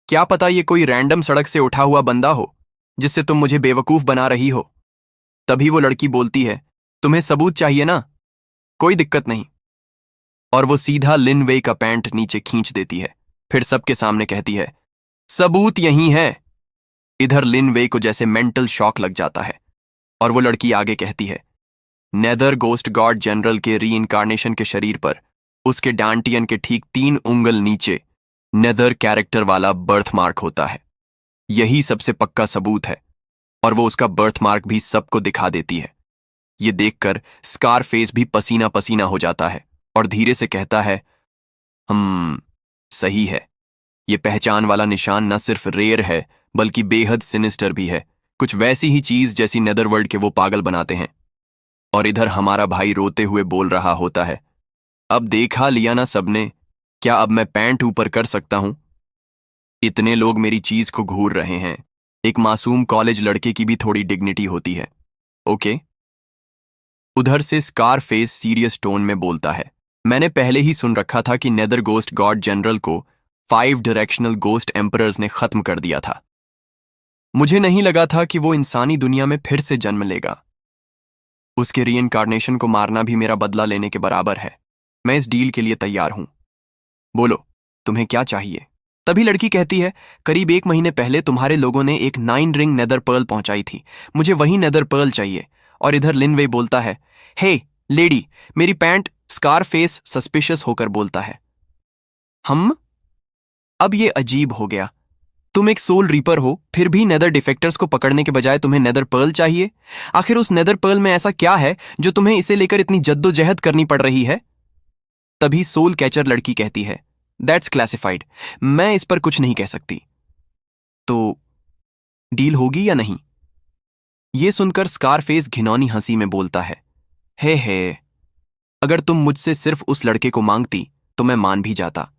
क्या पता ये कोई रैंडम सड़क से उठा हुआ बंदा हो जिससे तुम मुझे बेवकूफ बना रही हो। तभी वो लड़की बोलती है, तुम्हें सबूत चाहिए ना? कोई दिक्कत नहीं। और वो सीधा लिन वेई का पैंट नीचे खींच देती है। फिर सबके सामने कहती है, सबूत यही है। इधर लिन वेई को जैसे मेंटल शॉक लग जाता है और वो लड़की आगे कहती है, नेदर गोस्ट गॉड जनरल के रीइंकारनेशन के शरीर पर उसके डांटियन के ठीक 3 उंगल नीचे नेदर कैरेक्टर वाला बर्थमार्क होता है। यही सबसे पक्का सबूत है। और वो उसका बर्थमार्क भी सबको दिखा देती है। ये देखकर स्कारफेस भी पसीना पसीना हो जाता है और धीरे से कहता है, सही है। ये पहचान वाला निशान न सिर्फ रेयर है बल्कि बेहद सिनिस्टर भी है। कुछ वैसी ही चीज जैसी नेदरवर्ल्ड के वो पागल बनाते हैं। और इधर हमारा भाई रोते हुए बोल रहा होता है, अब देखा लिया ना सबने, क्या अब मैं पैंट ऊपर कर सकता हूं? इतने लोग मेरी चीज को घूर रहे हैं। एक मासूम कॉलेज लड़के की भी थोड़ी डिग्निटी होती है, ओके? उधर से स्कारफेस सीरियस टोन में बोलता है, मैंने पहले ही सुन रखा था कि नेदर गोस्ट गॉड जनरल को 5 डायरेक्शनल गोस्ट एम्परर्स ने खत्म कर दिया था। मुझे नहीं लगा था कि वो इंसानी दुनिया में फिर से जन्म लेगा। उसके रीइंकारनेशन को मारना भी मेरा बदला लेने के बराबर है। मैं इस डील के लिए तैयार हूं। बोलो, तुम्हें क्या चाहिए? तभी लड़की कहती है, करीब 1 महीने पहले तुम्हारे लोगों ने एक 9 रिंग नेदर पर्ल पहुंचाई थी। मुझे वही नेदर पर्ल चाहिए। और इधर लिनवे बोलता है, हे लेडी, मेरी पैंट। स्कारफेस सस्पिशियस होकर बोलता है, हम? अब ये अजीब हो गया। तुम एक सोल रीपर हो, फिर भी नेदर डिफेक्टर्स को पकड़ने के बजाय तुम्हें नेदर पर्ल चाहिए। आखिर उस नेदर पर्ल में ऐसा क्या है जो तुम्हें इसे लेकर इतनी जद्दोजहद करनी पड़ रही है? तभी सोल कैचर लड़की कहती है, दैट्स क्लासिफाइड, मैं इस पर कुछ नहीं कह सकती। तो डील होगी या नहीं? ये सुनकर स्कारफेस घिनौनी हंसी में बोलता है, हे, अगर तुम मुझसे सिर्फ उस लड़के को मांगती तो मैं मान भी जाता,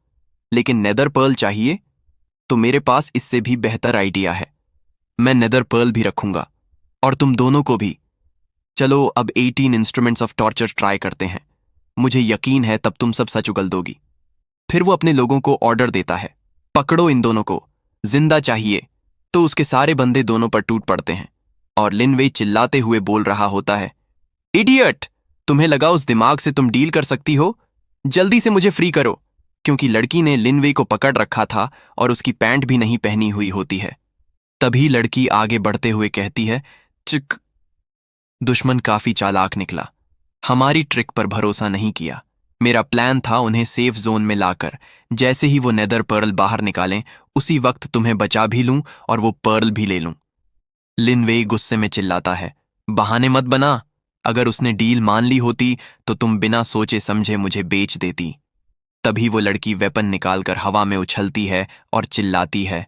लेकिन नेदर पर्ल चाहिए तो मेरे पास इससे भी बेहतर आइडिया है। मैं नेदर पर्ल भी रखूंगा और तुम दोनों को भी। चलो अब 18 इंस्ट्रूमेंट्स ऑफ टॉर्चर ट्राई करते हैं। मुझे यकीन है तब तुम सब सच उगल दोगी। फिर वो अपने लोगों को ऑर्डर देता है, पकड़ो इन दोनों को, जिंदा चाहिए। तो उसके सारे बंदे दोनों पर टूट पड़ते हैं और लिनवे चिल्लाते हुए बोल रहा होता है, इडियट, तुम्हें लगा उस दिमाग से तुम डील कर सकती हो? जल्दी से मुझे फ्री करो। क्योंकि लड़की ने लिनवे को पकड़ रखा था और उसकी पैंट भी नहीं पहनी हुई होती है। तभी लड़की आगे बढ़ते हुए कहती है, चिक। दुश्मन काफी चालाक निकला। हमारी ट्रिक पर भरोसा नहीं किया। मेरा प्लान था उन्हें सेफ जोन में लाकर जैसे ही वो नेदर पर्ल बाहर निकालें उसी वक्त तुम्हें बचा भी लूं और वो पर्ल भी ले लूं। लिन वेई गुस्से में चिल्लाता है, बहाने मत बना। अगर उसने डील मान ली होती तो तुम बिना सोचे समझे मुझे बेच देती। तभी वो लड़की वेपन निकालकर हवा में उछलती है और चिल्लाती है,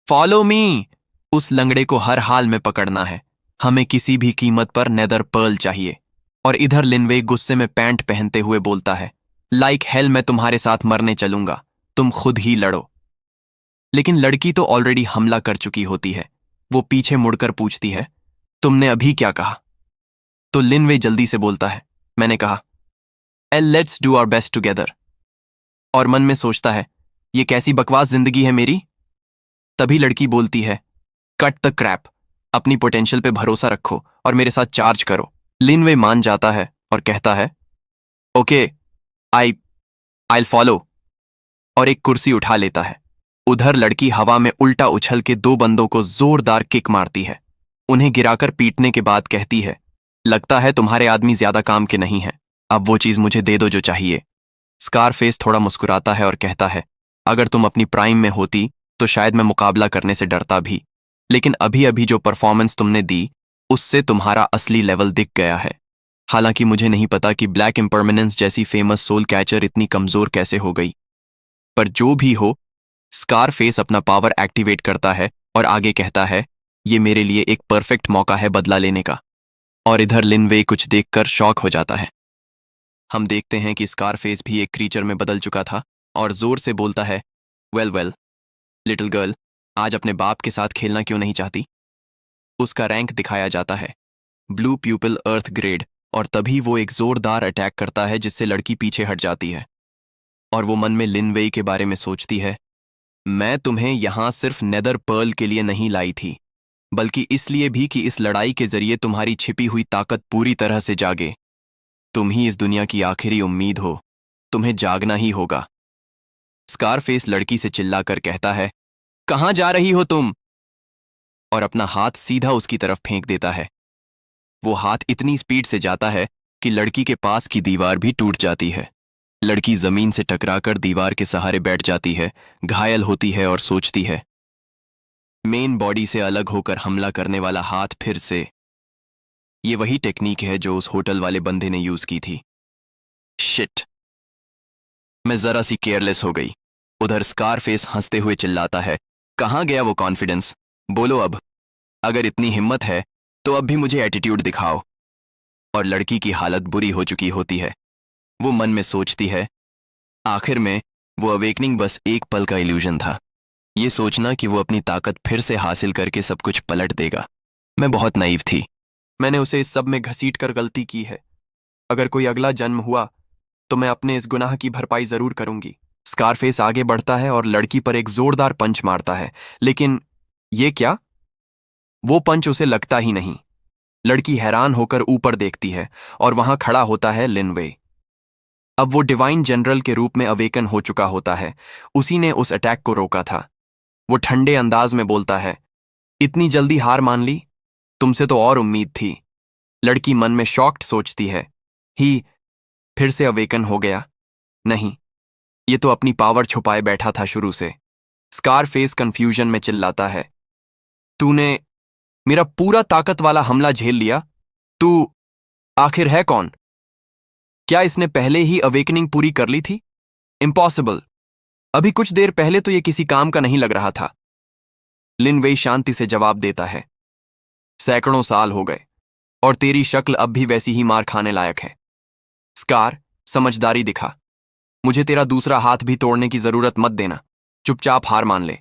फॉलो मी। उस लंगड़े को हर हाल में पकड़ना है। हमें किसी भी कीमत पर नेदर पर्ल चाहिए। और इधर लिनवे गुस्से में पैंट पहनते हुए बोलता है, लाइक हेल मैं तुम्हारे साथ मरने चलूंगा, तुम खुद ही लड़ो। लेकिन लड़की तो ऑलरेडी हमला कर चुकी होती है। वो पीछे मुड़कर पूछती है, तुमने अभी क्या कहा? तो लिनवे जल्दी से बोलता है, मैंने कहा, एल let's do our best together. और मन में सोचता है, ये कैसी बकवास जिंदगी है मेरी। तभी लड़की बोलती है, कट द क्रैप। अपनी पोटेंशियल पे भरोसा रखो और मेरे साथ चार्ज करो। लिनवे मान जाता है और कहता है, ओके, आई फॉलो। और एक कुर्सी उठा लेता है। उधर लड़की हवा में उल्टा उछल के दो बंदों को जोरदार किक मारती है। उन्हें गिराकर पीटने के बाद कहती है, लगता है तुम्हारे आदमी ज्यादा काम के नहीं हैं। अब वो चीज मुझे दे दो जो चाहिए। स्कारफेस थोड़ा मुस्कुराता है और कहता है, अगर तुम अपनी प्राइम में होती तो शायद मैं मुकाबला करने से डरता भी, लेकिन अभी अभी जो परफॉर्मेंस तुमने दी उससे तुम्हारा असली लेवल दिख गया है। हालांकि मुझे नहीं पता कि ब्लैक इम्परमानेंस जैसी फेमस सोल कैचर इतनी कमजोर कैसे हो गई, पर जो भी हो, स्कारफेस अपना पावर एक्टिवेट करता है और आगे कहता है, ये मेरे लिए एक परफेक्ट मौका है बदला लेने का। और इधर लिनवे कुछ देखकर शॉक हो जाता है। हम देखते हैं कि स्कारफेस भी एक क्रीचर में बदल चुका था और जोर से बोलता है, वेल लिटिल गर्ल, आज अपने बाप के साथ खेलना क्यों नहीं चाहती? उसका रैंक दिखाया जाता है, ब्लू प्यूपिल अर्थ ग्रेड। और तभी वो एक जोरदार अटैक करता है जिससे लड़की पीछे हट जाती है। और वो मन में लिनवेई के बारे में सोचती है, मैं तुम्हें यहां सिर्फ नेदर पर्ल के लिए नहीं लाई थी, बल्कि इसलिए भी कि इस लड़ाई के जरिए तुम्हारी छिपी हुई ताकत पूरी तरह से जागे। तुम ही इस दुनिया की आखिरी उम्मीद हो, तुम्हें जागना ही होगा। स्कारफेस लड़की से चिल्लाकर कहता है, कहां जा रही हो तुम? और अपना हाथ सीधा उसकी तरफ फेंक देता है। वो हाथ इतनी स्पीड से जाता है कि लड़की के पास की दीवार भी टूट जाती है। लड़की जमीन से टकराकर दीवार के सहारे बैठ जाती है, घायल होती है और सोचती है, मेन बॉडी से अलग होकर हमला करने वाला हाथ फिर से। ये वही टेक्निक है जो उस होटल वाले बंदे ने यूज की थी। शिट, मैं जरा सी केयरलेस हो गई। उधर स्कारफेस हंसते हुए चिल्लाता है, कहां गया वो कॉन्फिडेंस? बोलो अब। अगर इतनी हिम्मत है तो अब भी मुझे एटीट्यूड दिखाओ। और लड़की की हालत बुरी हो चुकी होती है। वो मन में सोचती है, आखिर में वो अवेकनिंग बस एक पल का इल्यूजन था। ये सोचना कि वो अपनी ताकत फिर से हासिल करके सब कुछ पलट देगा, मैं बहुत नाइव थी। मैंने उसे इस सब में घसीट कर गलती की है। अगर कोई अगला जन्म हुआ तो मैं अपने इस गुनाह की भरपाई जरूर करूंगी। स्कारफेस आगे बढ़ता है और लड़की पर एक जोरदार पंच मारता है, लेकिन ये क्या? वो पंच उसे लगता ही नहीं। लड़की हैरान होकर ऊपर देखती है और वहां खड़ा होता है लिनवे। अब वो डिवाइन जनरल के रूप में अवेकन हो चुका होता है। उसी ने उस अटैक को रोका था। वो ठंडे अंदाज में बोलता है, इतनी जल्दी हार मान ली? तुमसे तो और उम्मीद थी। लड़की मन में शॉक्ड सोचती है, ही फिर से अवेकन हो गया? नहीं, ये तो अपनी पावर छुपाए बैठा था शुरू से। स्कारफेस कंफ्यूजन में चिल्लाता है, तूने मेरा पूरा ताकत वाला हमला झेल लिया। तू आखिर है कौन? क्या इसने पहले ही अवेकनिंग पूरी कर ली थी? इम्पॉसिबल। अभी कुछ देर पहले तो ये किसी काम का नहीं लग रहा था। लिनवेई शांति से जवाब देता है, सैकड़ों साल हो गए और तेरी शक्ल अब भी वैसी ही मार खाने लायक है। स्कार, समझदारी दिखा। मुझे तेरा दूसरा हाथ भी तोड़ने की जरूरत मत देना। चुपचाप हार मान ले।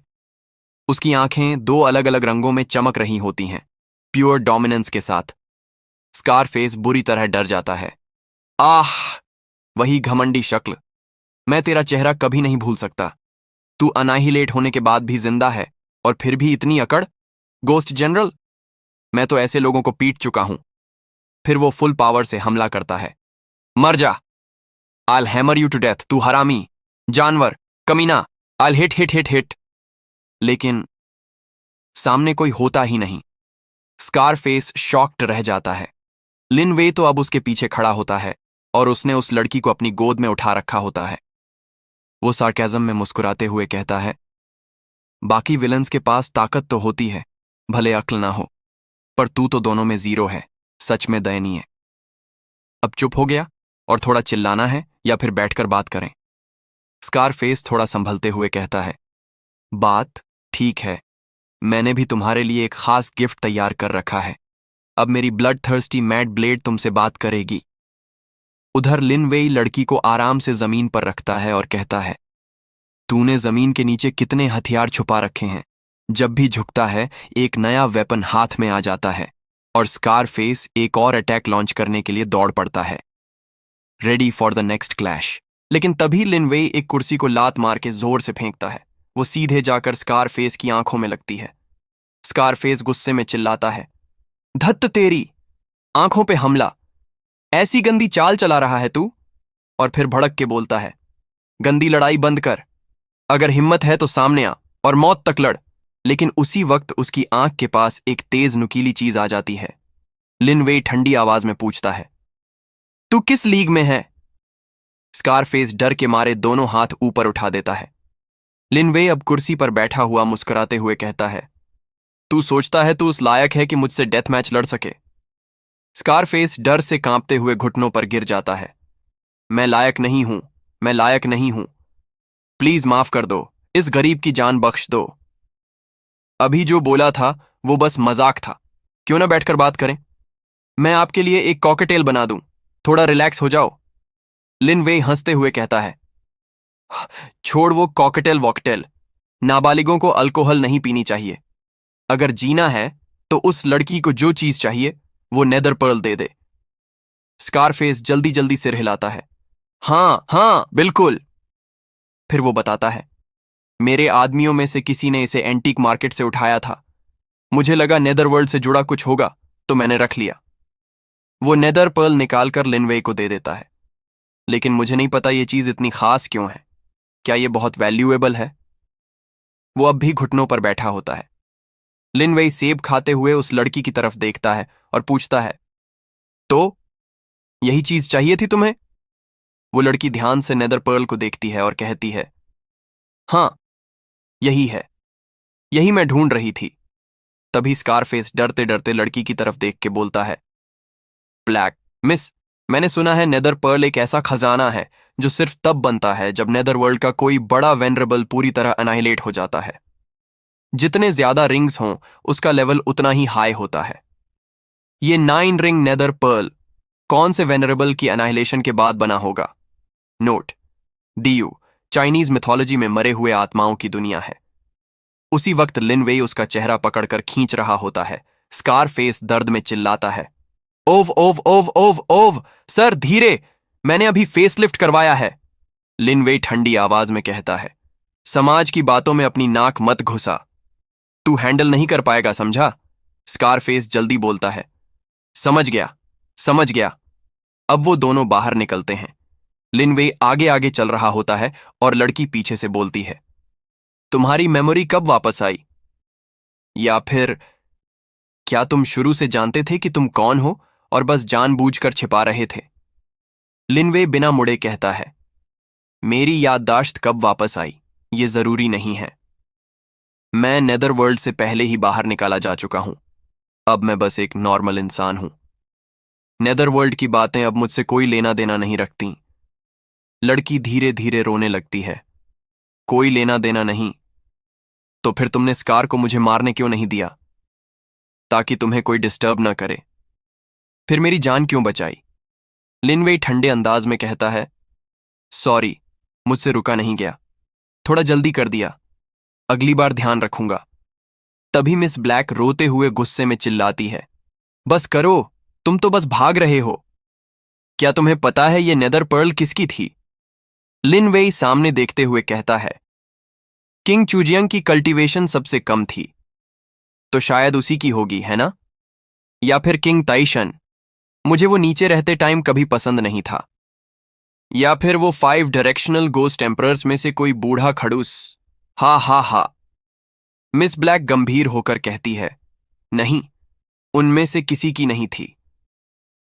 उसकी आंखें दो अलग अलग रंगों में चमक रही होती हैं, प्योर डोमिनेंस के साथ। स्कारफेस बुरी तरह डर जाता है। आह, वही घमंडी शक्ल। मैं तेरा चेहरा कभी नहीं भूल सकता। तू अनाहिलेट होने के बाद भी जिंदा है और फिर भी इतनी अकड़। गोस्ट जनरल, मैं तो ऐसे लोगों को पीट चुका हूं। फिर वो फुल पावर से हमला करता है। मर जा। I'll hammer you to death, तू हरामी, जानवर, कमीना। I'll hit hit hit hit. लेकिन सामने कोई होता ही नहीं। स्कारफेस शॉक्ड रह जाता है। लिन वे तो अब उसके पीछे खड़ा होता है और उसने उस लड़की को अपनी गोद में उठा रखा होता है। वो सार्केज़म में मुस्कुराते हुए कहता है, बाकी विलन्स के पास ताकत तो होती है, भले अक्ल ना हो, पर तू तो दोनों में जीरो है। सच में दयनीय। अब चुप हो गया और थोड़ा चिल्लाना है या फिर बैठकर बात करें? स्कारफेस थोड़ा संभलते हुए कहता है, बात ठीक है, मैंने भी तुम्हारे लिए एक खास गिफ्ट तैयार कर रखा है। अब मेरी ब्लड थर्स्टी मैड ब्लेड तुमसे बात करेगी। उधर लिन वेई लड़की को आराम से जमीन पर रखता है और कहता है, तूने जमीन के नीचे कितने हथियार छुपा रखे हैं। जब भी झुकता है एक नया वेपन हाथ में आ जाता है और स्कारफेस एक और अटैक लॉन्च करने के लिए दौड़ पड़ता है, ready for the next clash. लेकिन तभी लिन वेई एक कुर्सी को लात मार के जोर से फेंकता है। वो सीधे जाकर स्कारफेस की आंखों में लगती है। स्कारफेस गुस्से में चिल्लाता है, धत्त तेरी, आंखों पे हमला, ऐसी गंदी चाल चला रहा है तू? और फिर भड़क के बोलता है, गंदी लड़ाई बंद कर, अगर हिम्मत है तो सामने आ और मौत तक लड़। लेकिन उसी वक्त उसकी आंख के पास एक तेज नुकीली चीज आ जाती है। लिन वेई ठंडी आवाज में पूछता है, तू किस लीग में है? स्कारफेस डर के मारे दोनों हाथ ऊपर उठा देता है। लिन वेई अब कुर्सी पर बैठा हुआ मुस्कुराते हुए कहता है, तू सोचता है तू उस लायक है कि मुझसे डेथ मैच लड़ सके? स्कारफेस डर से कांपते हुए घुटनों पर गिर जाता है। मैं लायक नहीं हूं, मैं लायक नहीं हूं, प्लीज माफ कर दो, इस गरीब की जान बख्श दो। अभी जो बोला था वो बस मजाक था, क्यों ना बैठकर बात करें? मैं आपके लिए एक कॉकटेल बना दूं, थोड़ा रिलैक्स हो जाओ। लिन वेई हंसते हुए कहता है, छोड़ वो कॉकटेल वॉकटेल, नाबालिगों को अल्कोहल नहीं पीनी चाहिए। अगर जीना है तो उस लड़की को जो चीज चाहिए वो नेदर पर्ल दे दे। स्कारफेस जल्दी जल्दी सिर हिलाता है, हाँ हाँ बिल्कुल। फिर वो बताता है, मेरे आदमियों में से किसी ने इसे एंटीक मार्केट से उठाया था। मुझे लगा नेदरवर्ल्ड से जुड़ा कुछ होगा तो मैंने रख लिया। वो नेदर पर्ल निकालकर लिनवे को दे देता है। लेकिन मुझे नहीं पता ये चीज इतनी खास क्यों है। क्या ये बहुत वैल्यूएबल है? वो अब भी घुटनों पर बैठा होता है। लिनवे सेब खाते हुए उस लड़की की तरफ देखता है और पूछता है, तो यही चीज चाहिए थी तुम्हें? वो लड़की ध्यान से नेदर पर्ल को देखती है और कहती है, हाँ यही है, यही मैं ढूंढ रही थी। तभी स्कारफेस डरते डरते लड़की की तरफ देख के बोलता है, ब्लैक मिस, मैंने सुना है नेदर पर्ल एक ऐसा खजाना है जो सिर्फ तब बनता है जब नेदरवर्ल्ड का कोई बड़ा वेनरेबल पूरी तरह अनाहिलेट हो जाता है। जितने ज्यादा रिंग्स हों उसका लेवल उतना ही हाई होता है। ये 9 रिंग नेदर पर्ल कौन से वेनरेबल की अनाहिलेशन के बाद बना होगा? नोट, डीयू चाइनीज मिथोलॉजी में मरे हुए आत्माओं की दुनिया है। उसी वक्त लिनवे उसका चेहरा पकड़कर खींच रहा होता है। स्कारफेस दर्द में चिल्लाता है, ओव ओव ओव ओव ओव, सर धीरे, मैंने अभी फेसलिफ्ट करवाया है। लिनवे ठंडी आवाज में कहता है, समाज की बातों में अपनी नाक मत घुसा, तू हैंडल नहीं कर पाएगा, समझा? स्कारफेस जल्दी बोलता है, समझ गया समझ गया। अब वो दोनों बाहर निकलते हैं। लिनवे आगे आगे चल रहा होता है और लड़की पीछे से बोलती है, तुम्हारी मेमोरी कब वापस आई? या फिर क्या तुम शुरू से जानते थे कि तुम कौन हो और बस जानबूझकर छिपा रहे थे? लिनवे बिना मुड़े कहता है, मेरी याददाश्त कब वापस आई ये जरूरी नहीं है। मैं नेदरवर्ल्ड से पहले ही बाहर निकाला जा चुका हूं। अब मैं बस एक नॉर्मल इंसान हूं। नेदरवर्ल्ड की बातें अब मुझसे कोई लेना देना नहीं रखती। लड़की धीरे धीरे रोने लगती है। कोई लेना देना नहीं? तो फिर तुमने स्कार को मुझे मारने क्यों नहीं दिया? ताकि तुम्हें कोई डिस्टर्ब ना करे। फिर मेरी जान क्यों बचाई? लिनवे ठंडे अंदाज में कहता है, सॉरी, मुझसे रुका नहीं गया, थोड़ा जल्दी कर दिया, अगली बार ध्यान रखूंगा। तभी मिस ब्लैक रोते हुए गुस्से में चिल्लाती है, बस करो, तुम तो बस भाग रहे हो। क्या तुम्हें पता है ये नेदर पर्ल किसकी थी? लिनवे सामने देखते हुए कहता है, किंग चूजियंग की कल्टीवेशन सबसे कम थी, तो शायद उसी की होगी, है ना? या फिर किंग ताइशन, मुझे वो नीचे रहते टाइम कभी पसंद नहीं था। या फिर वो 5 डायरेक्शनल गोस्ट एम्परर्स में से कोई बूढ़ा खड़ूस। हा हा हा। मिस ब्लैक गंभीर होकर कहती है, नहीं, उनमें से किसी की नहीं थी।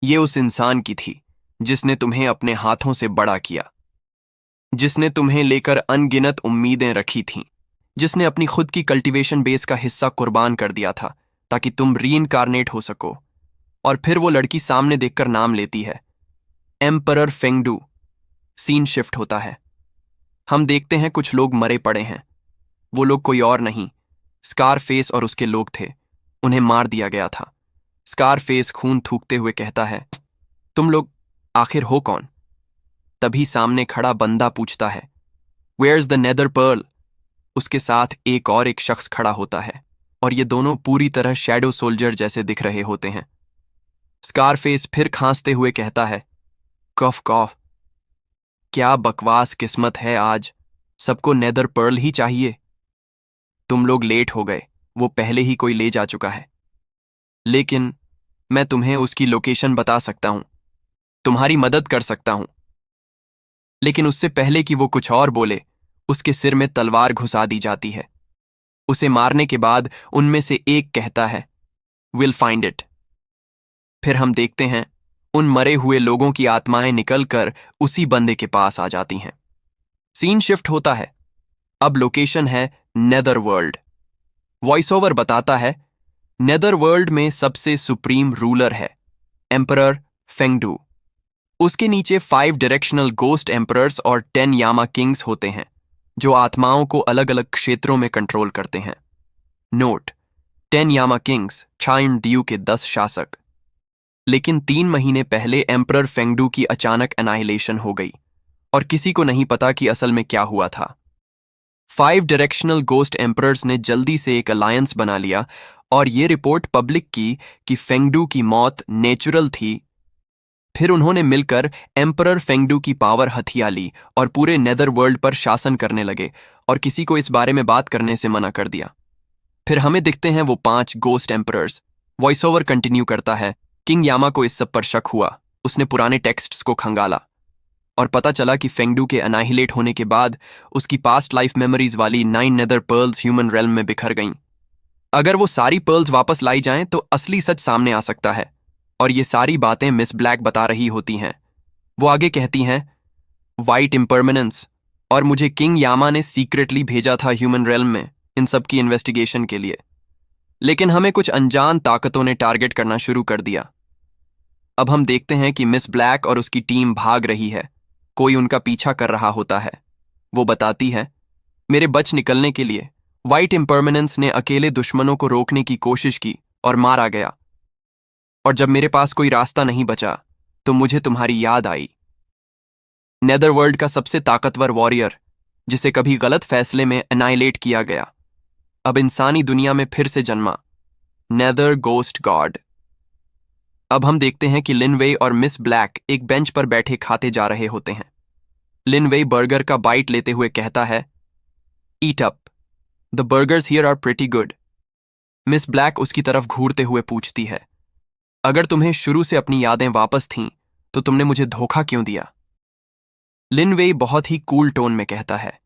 ये उस इंसान की थी जिसने तुम्हें अपने हाथों से बड़ा किया, जिसने तुम्हें लेकर अनगिनत उम्मीदें रखी थीं, जिसने अपनी खुद की कल्टीवेशन बेस का हिस्सा कुर्बान कर दिया था ताकि तुम रीइंकारनेट हो सको। और फिर वो लड़की सामने देखकर नाम लेती है, एम्परर फेंगडू। सीन शिफ्ट होता है। हम देखते हैं कुछ लोग मरे पड़े हैं। वो लोग कोई और नहीं, स्कारफेस और उसके लोग थे। उन्हें मार दिया गया था। स्कारफेस खून थूकते हुए कहता है, तुम लोग आखिर हो कौन? तभी सामने खड़ा बंदा पूछता है, वेयर्स द नेदर पर्ल? उसके साथ एक शख्स खड़ा होता है और ये दोनों पूरी तरह शैडो सोल्जर जैसे दिख रहे होते हैं। स्कारफेस फिर खांसते हुए कहता है, कफ कॉफ। क्या बकवास किस्मत है आज, सबको नेदर पर्ल ही चाहिए। तुम लोग लेट हो गए, वो पहले ही कोई ले जा चुका है। लेकिन मैं तुम्हें उसकी लोकेशन बता सकता हूं, तुम्हारी मदद कर सकता हूं। लेकिन उससे पहले कि वो कुछ और बोले, उसके सिर में तलवार घुसा दी जाती है। उसे मारने के बाद उनमें से एक कहता है, विल फाइंड इट। फिर हम देखते हैं उन मरे हुए लोगों की आत्माएं निकलकर उसी बंदे के पास आ जाती हैं। सीन शिफ्ट होता है। अब लोकेशन है नेदर वर्ल्ड। वॉइस ओवर बताता है, नेदर वर्ल्ड में सबसे सुप्रीम रूलर है एम्परर फेंगडू। उसके नीचे 5 डायरेक्शनल गोस्ट एम्परर्स और 10 यामा किंग्स होते हैं जो आत्माओं को अलग अलग क्षेत्रों में कंट्रोल करते हैं। नोट, 10 यामा किंग्स चाइन दियू के 10 शासक। लेकिन 3 महीने पहले एम्परर फेंगडू की अचानक एनाहिलेशन हो गई और किसी को नहीं पता कि असल में क्या हुआ था। 5 डायरेक्शनल गोस्ट एम्परर्स ने जल्दी से एक अलायंस बना लिया और ये रिपोर्ट पब्लिक की कि फेंगडू की मौत नेचुरल थी। फिर उन्होंने मिलकर एम्परर फेंगडू की पावर हथिया ली और पूरे नेदर वर्ल्ड पर शासन करने लगे और किसी को इस बारे में बात करने से मना कर दिया। फिर हमें दिखते हैं वो 5 ghost emperors. Voice over continue करता है, किंग यामा को इस सब पर शक हुआ। उसने पुराने टेक्स्ट्स को खंगाला और पता चला कि फेंगडू के अनाहिलेट होने के बाद उसकी पास्ट लाइफ मेमोरीज वाली 9 नेदर पर्ल्स ह्यूमन रेल्म में बिखर गईं। अगर वो सारी पर्ल्स वापस लाई जाएं तो असली सच सामने आ सकता है। और ये सारी बातें मिस ब्लैक बता रही होती हैं। वो आगे कहती हैं, वाइट इम्परमानेंस, और मुझे किंग यामा ने सीक्रेटली भेजा था ह्यूमन रेल्म में इन सब की इन्वेस्टिगेशन के लिए। लेकिन हमें कुछ अनजान ताकतों ने टारगेट करना शुरू कर दिया। अब हम देखते हैं कि मिस ब्लैक और उसकी टीम भाग रही है। कोई उनका पीछा कर रहा होता है। वो बताती है, मेरे बच निकलने के लिए वाइट इम्परमानेंस ने अकेले दुश्मनों को रोकने की कोशिश की और मारा गया। और जब मेरे पास कोई रास्ता नहीं बचा तो मुझे तुम्हारी याद आई। नेदरवर्ल्ड का सबसे ताकतवर वॉरियर, जिसे कभी गलत फैसले में एनाइलेट किया गया, अब इंसानी दुनिया में फिर से जन्मा, नेदर गोस्ट गॉड। अब हम देखते हैं कि लिन वेई और मिस ब्लैक एक बेंच पर बैठे खाते जा रहे होते हैं। लिन वेई बर्गर का बाइट लेते हुए कहता है, eat up, the burgers here are pretty good. Miss Black उसकी तरफ घूरते हुए पूछती है, अगर तुम्हें शुरू से अपनी यादें वापस थीं तो तुमने मुझे धोखा क्यों दिया? लिन वेई बहुत ही कूल टोन में कहता है,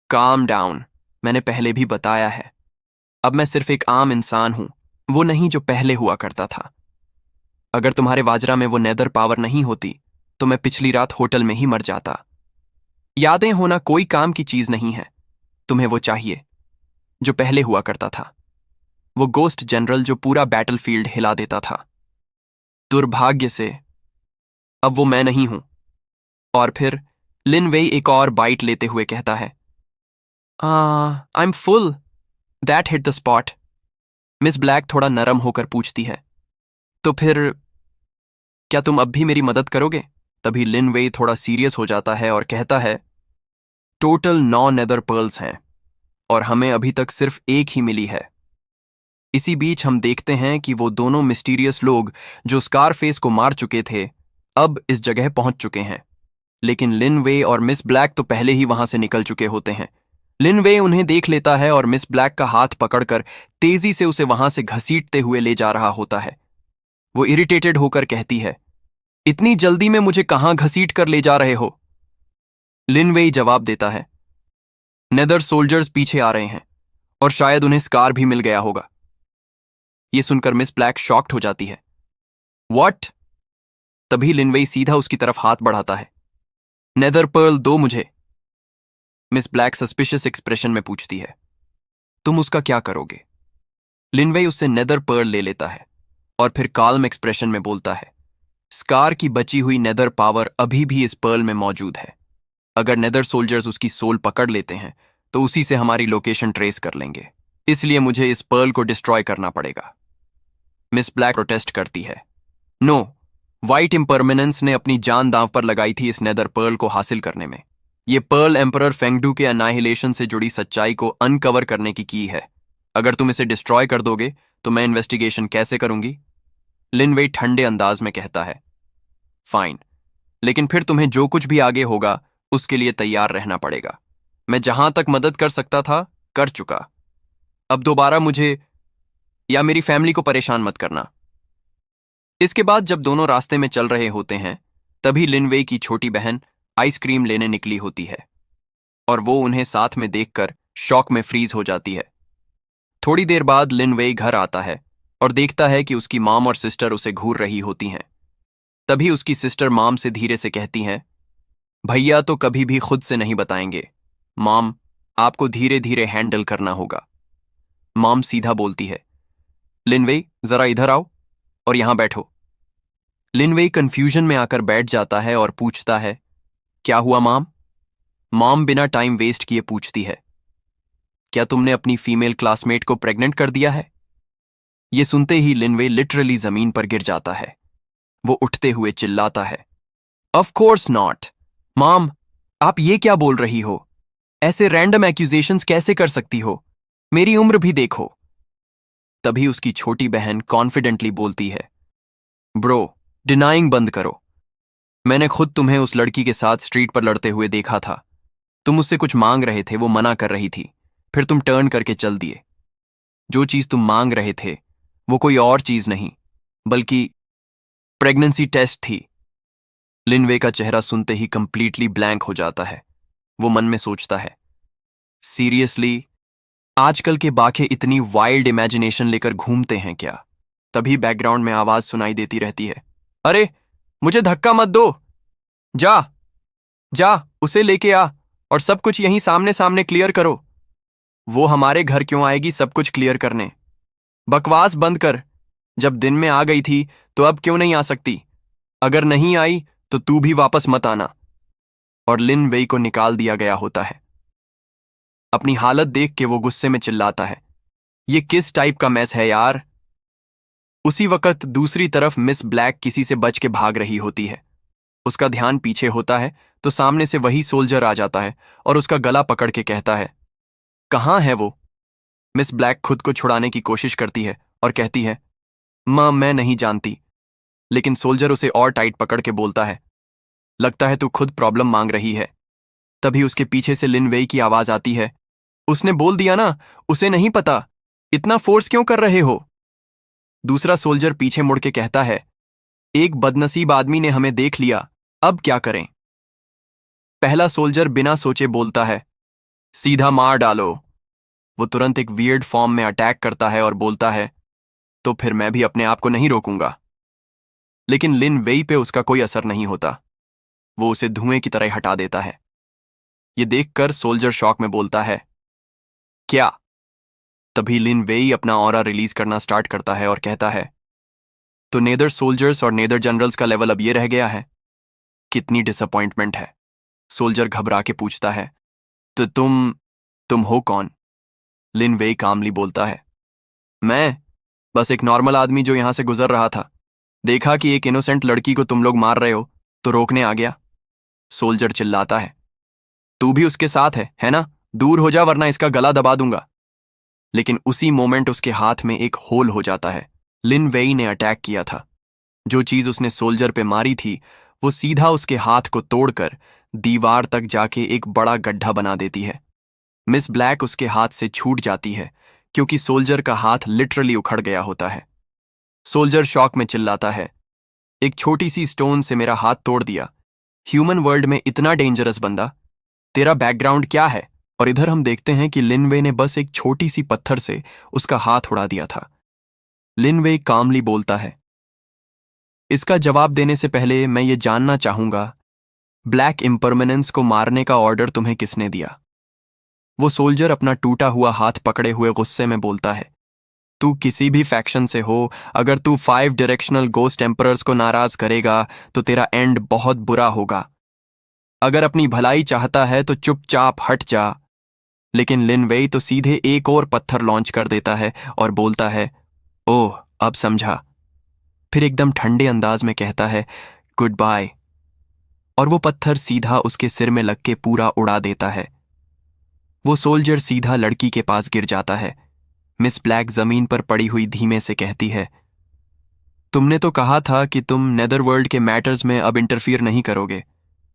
काम डाउन, मैंने पहले भी बताया है। अब मैं सिर्फ एक आम इंसान हूं, वो नहीं जो पहले हुआ करता था। अगर तुम्हारे वाजरा में वो नेदर पावर नहीं होती तो मैं पिछली रात होटल में ही मर जाता। यादें होना कोई काम की चीज नहीं है। तुम्हें वो चाहिए जो पहले हुआ करता था, वो गोस्ट जनरल जो पूरा बैटलफील्ड हिला देता था। दुर्भाग्य से अब वो मैं नहीं हूं। और फिर लिन वेई एक और बाइट लेते हुए कहता है, I am full, that hit the spot. Miss black थोड़ा नरम होकर पूछती है, तो फिर क्या तुम अब भी मेरी मदद करोगे? तभी लिन वेई थोड़ा सीरियस हो जाता है और कहता है, टोटल 9 नेदर पर्ल्स हैं और हमें अभी तक सिर्फ एक ही मिली है। इसी बीच हम देखते हैं कि वो दोनों मिस्टीरियस लोग जो स्कारफेस को मार चुके थे अब इस जगह पहुंच चुके हैं। लेकिन लिन वे और मिस ब्लैक तो पहले ही वहां से निकल चुके होते हैं। लिन वे उन्हें देख लेता है और मिस ब्लैक का हाथ पकड़कर तेजी से उसे वहां से घसीटते हुए ले जा रहा होता है। वो इरिटेटेड होकर कहती है, इतनी जल्दी में मुझे कहां घसीट कर ले जा रहे हो? लिन वे जवाब देता है, नेदर सोल्जर्स पीछे आ रहे हैं और शायद उन्हें स्कार भी मिल गया होगा। ये सुनकर मिस ब्लैक शॉक्ड हो जाती है। व्हाट? तभी लिनवेई सीधा उसकी तरफ हाथ बढ़ाता है। नेदर पर्ल दो मुझे। मिस ब्लैक सस्पिशियस एक्सप्रेशन में पूछती है, तुम उसका क्या करोगे? लिनवेई उससे नेदर पर्ल ले लेता है और फिर काल्म एक्सप्रेशन में बोलता है, स्कार की बची हुई नेदर पावर अभी भी इस पर्ल में मौजूद है। अगर नेदर सोल्जर्स उसकी सोल पकड़ लेते हैं तो उसी से हमारी लोकेशन ट्रेस कर लेंगे, इसलिए मुझे इस पर्ल को डिस्ट्रॉय करना पड़ेगा। मिस ब्लैक प्रोटेस्ट करती है, नो, व्हाइट इम्परमानेंस ने अपनी जान दांव पर लगाई थी इस नेदर पर्ल को हासिल करने में। ये पर्ल एम्परर फेंगडू के अनाहिलेशन से जुड़ी सच्चाई को अनकवर करने की है। अगर तुम इसे डिस्ट्रॉय कर दोगे तो मैं इन्वेस्टिगेशन कैसे करूंगी? लिनवेई ठंडे अंदाज में कहता है, फाइन, लेकिन फिर तुम्हें जो कुछ भी आगे होगा उसके लिए तैयार रहना पड़ेगा। मैं जहां तक मदद कर सकता था कर चुका। अब दोबारा मुझे या मेरी फैमिली को परेशान मत करना। इसके बाद जब दोनों रास्ते में चल रहे होते हैं तभी लिनवेई की छोटी बहन आइसक्रीम लेने निकली होती है और वो उन्हें साथ में देखकर शॉक में फ्रीज हो जाती है। थोड़ी देर बाद लिनवेई घर आता है और देखता है कि उसकी मॉम और सिस्टर उसे घूर रही होती हैं। तभी उसकी सिस्टर मॉम से धीरे से कहती हैं, भैया तो कभी भी खुद से नहीं बताएंगे, मॉम आपको धीरे धीरे हैंडल करना होगा। मॉम सीधा बोलती है, लिनवेई जरा इधर आओ और यहां बैठो। लिनवेई कंफ्यूजन में आकर बैठ जाता है और पूछता है, क्या हुआ मॉम? मॉम बिना टाइम वेस्ट किए पूछती है, क्या तुमने अपनी फीमेल क्लासमेट को प्रेग्नेंट कर दिया है? ये सुनते ही लिनवेई लिटरली जमीन पर गिर जाता है। वो उठते हुए चिल्लाता है, ऑफ कोर्स नॉट मॉम, आप ये क्या बोल रही हो? ऐसे रैंडम एक्यूजेशंस कैसे कर सकती हो? मेरी उम्र भी देखो। तभी उसकी छोटी बहन कॉन्फिडेंटली बोलती है, ब्रो डिनाइंग बंद करो। मैंने खुद तुम्हें उस लड़की के साथ स्ट्रीट पर लड़ते हुए देखा था। तुम उससे कुछ मांग रहे थे, वो मना कर रही थी, फिर तुम टर्न करके चल दिए। जो चीज तुम मांग रहे थे वो कोई और चीज नहीं बल्कि प्रेगनेंसी टेस्ट थी। लिनवेई का चेहरा सुनते ही कंप्लीटली ब्लैंक हो जाता है। वो मन में सोचता है, सीरियसली आजकल के बाखे इतनी वाइल्ड इमेजिनेशन लेकर घूमते हैं क्या? तभी बैकग्राउंड में आवाज सुनाई देती रहती है, अरे मुझे धक्का मत दो, जा जा उसे लेके आ और सब कुछ यहीं सामने सामने क्लियर करो। वो हमारे घर क्यों आएगी सब कुछ क्लियर करने? बकवास बंद कर। जब दिन में आ गई थी तो अब क्यों नहीं आ सकती? अगर नहीं आई तो तू भी वापस मत आना। और लिनवेई को निकाल दिया गया होता है। अपनी हालत देख के वो गुस्से में चिल्लाता है, ये किस टाइप का मैस है यार? उसी वक्त दूसरी तरफ मिस ब्लैक किसी से बच के भाग रही होती है। उसका ध्यान पीछे होता है तो सामने से वही सोल्जर आ जाता है और उसका गला पकड़ के कहता है, कहाँ है वो? मिस ब्लैक खुद को छुड़ाने की कोशिश करती है और कहती है, मां मैं नहीं जानती। लेकिन सोल्जर उसे और टाइट पकड़ के बोलता है, लगता है तू खुद प्रॉब्लम मांग रही है। तभी उसके पीछे से लिनवेई की आवाज आती है, उसने बोल दिया ना उसे नहीं पता, इतना फोर्स क्यों कर रहे हो? दूसरा सोल्जर पीछे मुड़ के कहता है, एक बदनसीब आदमी ने हमें देख लिया, अब क्या करें? पहला सोल्जर बिना सोचे बोलता है, सीधा मार डालो। वो तुरंत एक वियर्ड फॉर्म में अटैक करता है और बोलता है, तो फिर मैं भी अपने आप को नहीं रोकूंगा। लेकिन लिनवेई पे उसका कोई असर नहीं होता। वो उसे धुएं की तरह हटा देता है। ये देखकर सोल्जर शॉक में बोलता है, क्या? तभी लिनवेई अपना ऑरा रिलीज करना स्टार्ट करता है और कहता है, तो नेदर सोल्जर्स और नेदर जनरल्स का लेवल अब ये रह गया है? कितनी डिसअपॉइंटमेंट है। सोल्जर घबरा के पूछता है, तो तुम हो कौन? लिनवेई कामली बोलता है, मैं बस एक नॉर्मल आदमी जो यहां से गुजर रहा था। देखा कि एक इनोसेंट लड़की को तुम लोग मार रहे हो तो रोकने आ गया। सोल्जर चिल्लाता है, तू भी उसके साथ है ना? दूर हो जा वरना इसका गला दबा दूंगा। लेकिन उसी मोमेंट उसके हाथ में एक होल हो जाता है। लिनवेई ने अटैक किया था। जो चीज उसने सोल्जर पे मारी थी वो सीधा उसके हाथ को तोड़कर दीवार तक जाके एक बड़ा गड्ढा बना देती है। मिस ब्लैक उसके हाथ से छूट जाती है क्योंकि सोल्जर का हाथ लिटरली उखड़ गया होता है। सोल्जर शॉक में चिल्लाता है, एक छोटी सी स्टोन से मेरा हाथ तोड़ दिया। ह्यूमन वर्ल्ड में इतना डेंजरस बंदा। तेरा बैकग्राउंड क्या है? और इधर हम देखते हैं कि लिनवे ने बस एक छोटी सी पत्थर से उसका हाथ उड़ा दिया था। लिनवे कामली बोलता है, इसका जवाब देने से पहले मैं ये जानना चाहूंगा, ब्लैक इम्परमानेंस को मारने का ऑर्डर तुम्हें किसने दिया? वो सोल्जर अपना टूटा हुआ हाथ पकड़े हुए गुस्से में बोलता है, तू किसी भी फैक्शन से हो, अगर तू 5 डायरेक्शनल गोस्ट एम्परर्स को नाराज करेगा तो तेरा एंड बहुत बुरा होगा। अगर अपनी भलाई चाहता है तो चुपचाप हट जा। लेकिन लिन वेई तो सीधे एक और पत्थर लॉन्च कर देता है और बोलता है, ओह अब समझा। फिर एकदम ठंडे अंदाज में कहता है, गुड बाय। और वो पत्थर सीधा उसके सिर में लग के पूरा उड़ा देता है। वो सोल्जर सीधा लड़की के पास गिर जाता है। मिस ब्लैक जमीन पर पड़ी हुई धीमे से कहती है, तुमने तो कहा था कि तुम नेदरवर्ल्ड के मैटर्स में अब इंटरफियर नहीं करोगे,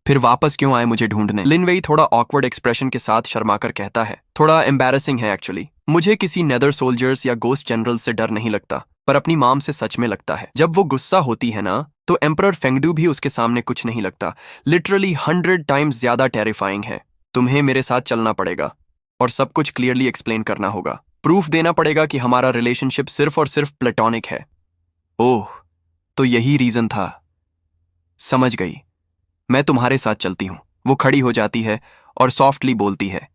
फिर वापस क्यों आए मुझे ढूंढने? लिनवेई थोड़ा ऑकवर्ड एक्सप्रेशन के साथ शर्माकर कहता है, थोड़ा एम्बैरेसिंग है एक्चुअली। मुझे किसी नेदर सोल्जर्स या गोस्ट जनरल से डर नहीं लगता, पर अपनी माम से सच में लगता है। जब वो गुस्सा होती है ना, तो एम्परर फेंगडू भी उसके सामने कुछ नहीं लगता। लिटरली 100 टाइम्स ज्यादा टेरिफाइंग है। तुम्हें मेरे साथ चलना पड़ेगा और सब कुछ क्लियरली एक्सप्लेन करना होगा। प्रूफ देना पड़ेगा कि हमारा रिलेशनशिप सिर्फ और सिर्फ प्लेटोनिक है। ओह, तो यही रीजन था। समझ गई, मैं तुम्हारे साथ चलती हूं। वो खड़ी हो जाती है और सॉफ्टली बोलती है,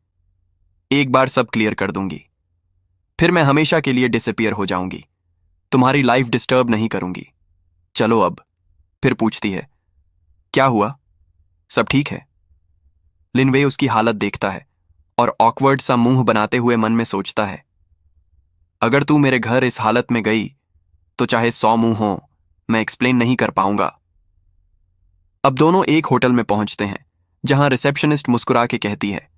एक बार सब क्लियर कर दूंगी, फिर मैं हमेशा के लिए डिसअपियर हो जाऊंगी। तुम्हारी लाइफ डिस्टर्ब नहीं करूंगी। चलो अब। फिर पूछती है, क्या हुआ, सब ठीक है? लिनवे उसकी हालत देखता है और ऑकवर्ड सा मुंह बनाते हुए मन में सोचता है, अगर तू मेरे घर इस हालत में गई तो चाहे 100 मुंह हो, मैं एक्सप्लेन नहीं कर पाऊंगा। अब दोनों एक होटल में पहुंचते हैं, जहां रिसेप्शनिस्ट मुस्कुरा के कहती है,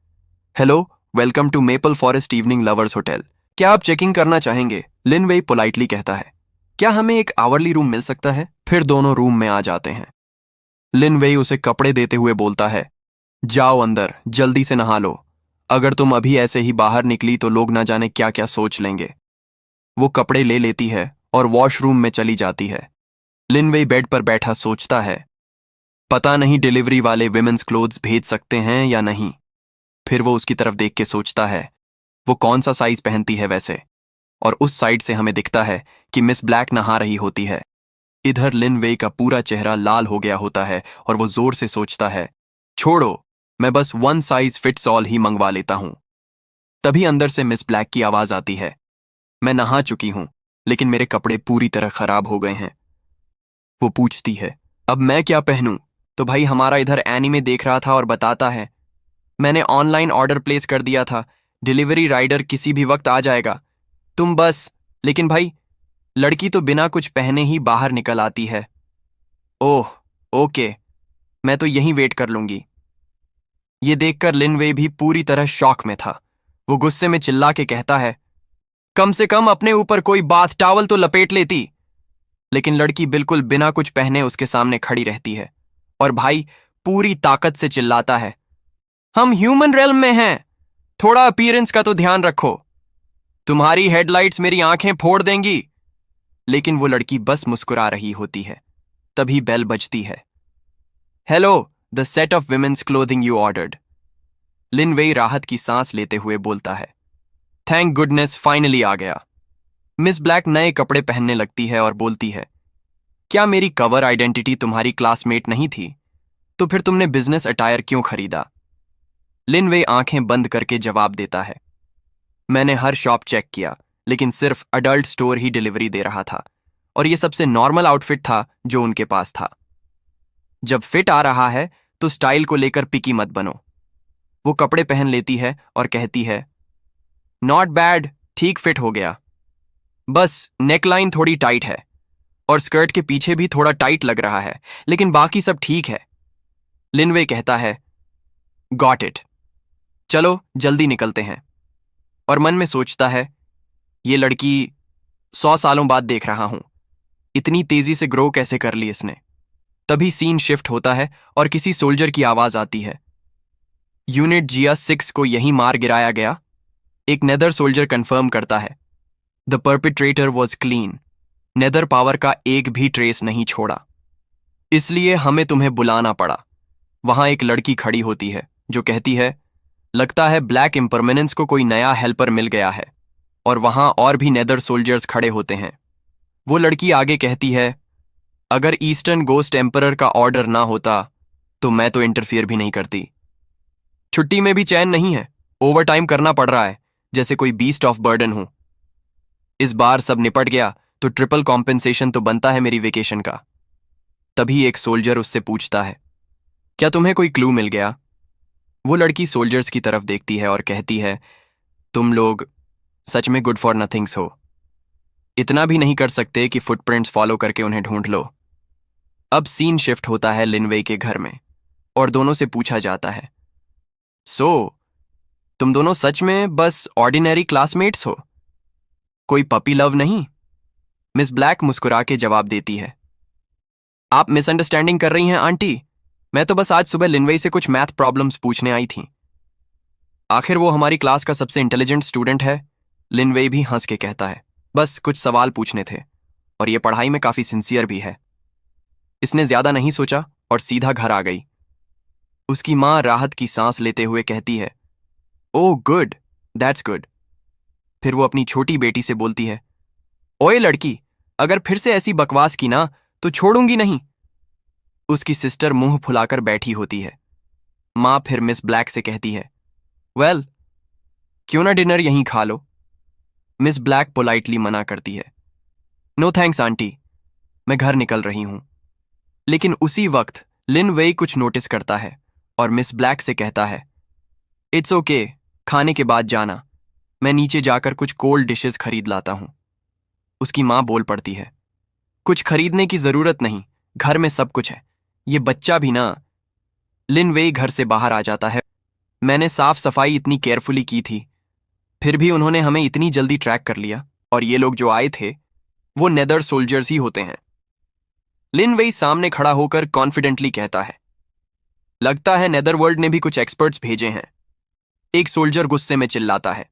hello, welcome to Maple Forest Evening Lovers Hotel. क्या आप चेकिंग करना चाहेंगे? लिनवे पोलाइटली कहता है, क्या हमें एक आवरली रूम मिल सकता है? फिर दोनों रूम में आ जाते हैं। लिनवे उसे कपड़े देते हुए बोलता है, जाओ अंदर, जल्दी से नहा लो। अगर तुम अभी ऐसे ही बाहर निकली तो लोग ना जाने क्या क्या सोच लेंगे। वो कपड़े ले लेती है और वॉशरूम में चली जाती है। लिनवे बेड पर बैठा सोचता है, पता नहीं डिलीवरी वाले विमेंस क्लोथ्स भेज सकते हैं या नहीं। फिर वो उसकी तरफ देख के सोचता है, वो कौन सा साइज पहनती है वैसे। और उस साइड से हमें दिखता है कि मिस ब्लैक नहा रही होती है। इधर लिन वेई का पूरा चेहरा लाल हो गया होता है और वो जोर से सोचता है, छोड़ो, मैं बस 1 साइज फिट्स ऑल ही मंगवा लेता हूं। तभी अंदर से मिस ब्लैक की आवाज आती है, मैं नहा चुकी हूं, लेकिन मेरे कपड़े पूरी तरह खराब हो गए हैं। वो पूछती है, अब मैं क्या पहनूं? तो भाई हमारा इधर एनीमे देख रहा था और बताता है, मैंने ऑनलाइन ऑर्डर प्लेस कर दिया था, डिलीवरी राइडर किसी भी वक्त आ जाएगा, तुम बस। लेकिन भाई, लड़की तो बिना कुछ पहने ही बाहर निकल आती है। ओह, ओके, मैं तो यहीं वेट कर लूंगी। ये देखकर लिनवे भी पूरी तरह शॉक में था। वो गुस्से में चिल्ला के कहता है, कम से कम अपने ऊपर कोई बाथ टॉवल तो लपेट लेती। लेकिन लड़की बिल्कुल बिना कुछ पहने उसके सामने खड़ी रहती है और भाई पूरी ताकत से चिल्लाता है, हम ह्यूमन रेल्म में हैं, थोड़ा अपीयरेंस का तो ध्यान रखो, तुम्हारी हेडलाइट्स मेरी आंखें फोड़ देंगी। लेकिन वो लड़की बस मुस्कुरा रही होती है। तभी बेल बजती है। Hello, the set of women's clothing you ordered. Lin Wei राहत की सांस लेते हुए बोलता है, थैंक गुडनेस, फाइनली आ गया। मिस ब्लैक नए कपड़े पहनने लगती है और बोलती है, क्या मेरी कवर आइडेंटिटी तुम्हारी क्लासमेट नहीं थी? तो फिर तुमने बिजनेस अटायर क्यों खरीदा? लिनवे आंखें बंद करके जवाब देता है, मैंने हर शॉप चेक किया, लेकिन सिर्फ अडल्ट स्टोर ही डिलीवरी दे रहा था और ये सबसे नॉर्मल आउटफिट था जो उनके पास था। जब फिट आ रहा है तो स्टाइल को लेकर पिकी मत बनो। वो कपड़े पहन लेती है और कहती है, नॉट बैड, ठीक फिट हो गया, बस नेकलाइन थोड़ी टाइट है और स्कर्ट के पीछे भी थोड़ा टाइट लग रहा है, लेकिन बाकी सब ठीक है। लिनवे कहता है, गॉट इट, चलो जल्दी निकलते हैं। और मन में सोचता है, ये लड़की 100 सालों बाद देख रहा हूं, इतनी तेजी से ग्रो कैसे कर ली इसने। तभी सीन शिफ्ट होता है और किसी सोल्जर की आवाज आती है, यूनिट जिया 6 को यहीं मार गिराया गया। एक नेदर सोल्जर कंफर्म करता है, the perpetrator was clean, nether power का एक भी ट्रेस नहीं छोड़ा, इसलिए हमें तुम्हें बुलाना पड़ा। वहां एक लड़की खड़ी होती है जो कहती है, लगता है ब्लैक इम्परमेनेंस को कोई नया हेल्पर मिल गया है और वहां और भी नेदर सोल्जर्स खड़े होते हैं। वो लड़की आगे कहती है, अगर ईस्टर्न गोस्ट एम्परर का ऑर्डर ना होता तो मैं तो इंटरफियर भी नहीं करती। छुट्टी में भी चैन नहीं है, ओवर टाइम करना पड़ रहा है जैसे कोई बीस्ट ऑफ बर्डन हो। इस बार सब निपट गया तो ट्रिपल कॉम्पेंसेशन तो बनता है मेरी वेकेशन का। तभी एक सोल्जर उससे पूछता है, क्या तुम्हें कोई क्लू मिल गया? वो लड़की सोल्जर्स की तरफ देखती है और कहती है, तुम लोग सच में गुड फॉर नथिंग्स हो। इतना भी नहीं कर सकते कि फुटप्रिंट्स फॉलो करके उन्हें ढूंढ लो। अब सीन शिफ्ट होता है लिन वेई के घर में और दोनों से पूछा जाता है, सो तुम दोनों सच में बस ऑर्डिनरी क्लासमेट्स हो? कोई पपी लव नहीं? मिस ब्लैक मुस्कुरा के जवाब देती है, आप मिसअंडरस्टैंडिंग कर रही हैं आंटी। मैं तो बस आज सुबह लिनवेई से कुछ मैथ प्रॉब्लम्स पूछने आई थी। आखिर वो हमारी क्लास का सबसे इंटेलिजेंट स्टूडेंट है। लिनवेई भी हंस के कहता है, बस कुछ सवाल पूछने थे और ये पढ़ाई में काफी सिंसियर भी है। इसने ज्यादा नहीं सोचा और सीधा घर आ गई। उसकी माँ राहत की सांस लेते हुए कहती है, ओह गुड, दैट्स गुड। फिर वो अपनी छोटी बेटी से बोलती है, ओए लड़की, अगर फिर से ऐसी बकवास की ना तो छोड़ूंगी नहीं। उसकी सिस्टर मुंह फुलाकर बैठी होती है। माँ फिर मिस ब्लैक से कहती है, वेल, क्यों ना डिनर यहीं खा लो? मिस ब्लैक पोलाइटली मना करती है, नो थैंक्स आंटी, मैं घर निकल रही हूं। लेकिन उसी वक्त लिन वेई कुछ नोटिस करता है और मिस ब्लैक से कहता है, इट्स ओके, खाने के बाद जाना, मैं नीचे जाकर कुछ कोल्ड डिशेस खरीद लाता हूं। उसकी माँ बोल पड़ती है, कुछ खरीदने की जरूरत नहीं, घर में सब कुछ है, ये बच्चा भी ना। लिन वेई घर से बाहर आ जाता है। मैंने साफ सफाई इतनी केयरफुली की थी, फिर भी उन्होंने हमें इतनी जल्दी ट्रैक कर लिया, और ये लोग जो आए थे वो नेदर सोल्जर्स ही होते हैं। लिन वेई सामने खड़ा होकर कॉन्फिडेंटली कहता है, लगता है नेदरवर्ल्ड ने भी कुछ एक्सपर्ट्स भेजे हैं। एक सोल्जर गुस्से में चिल्लाता है,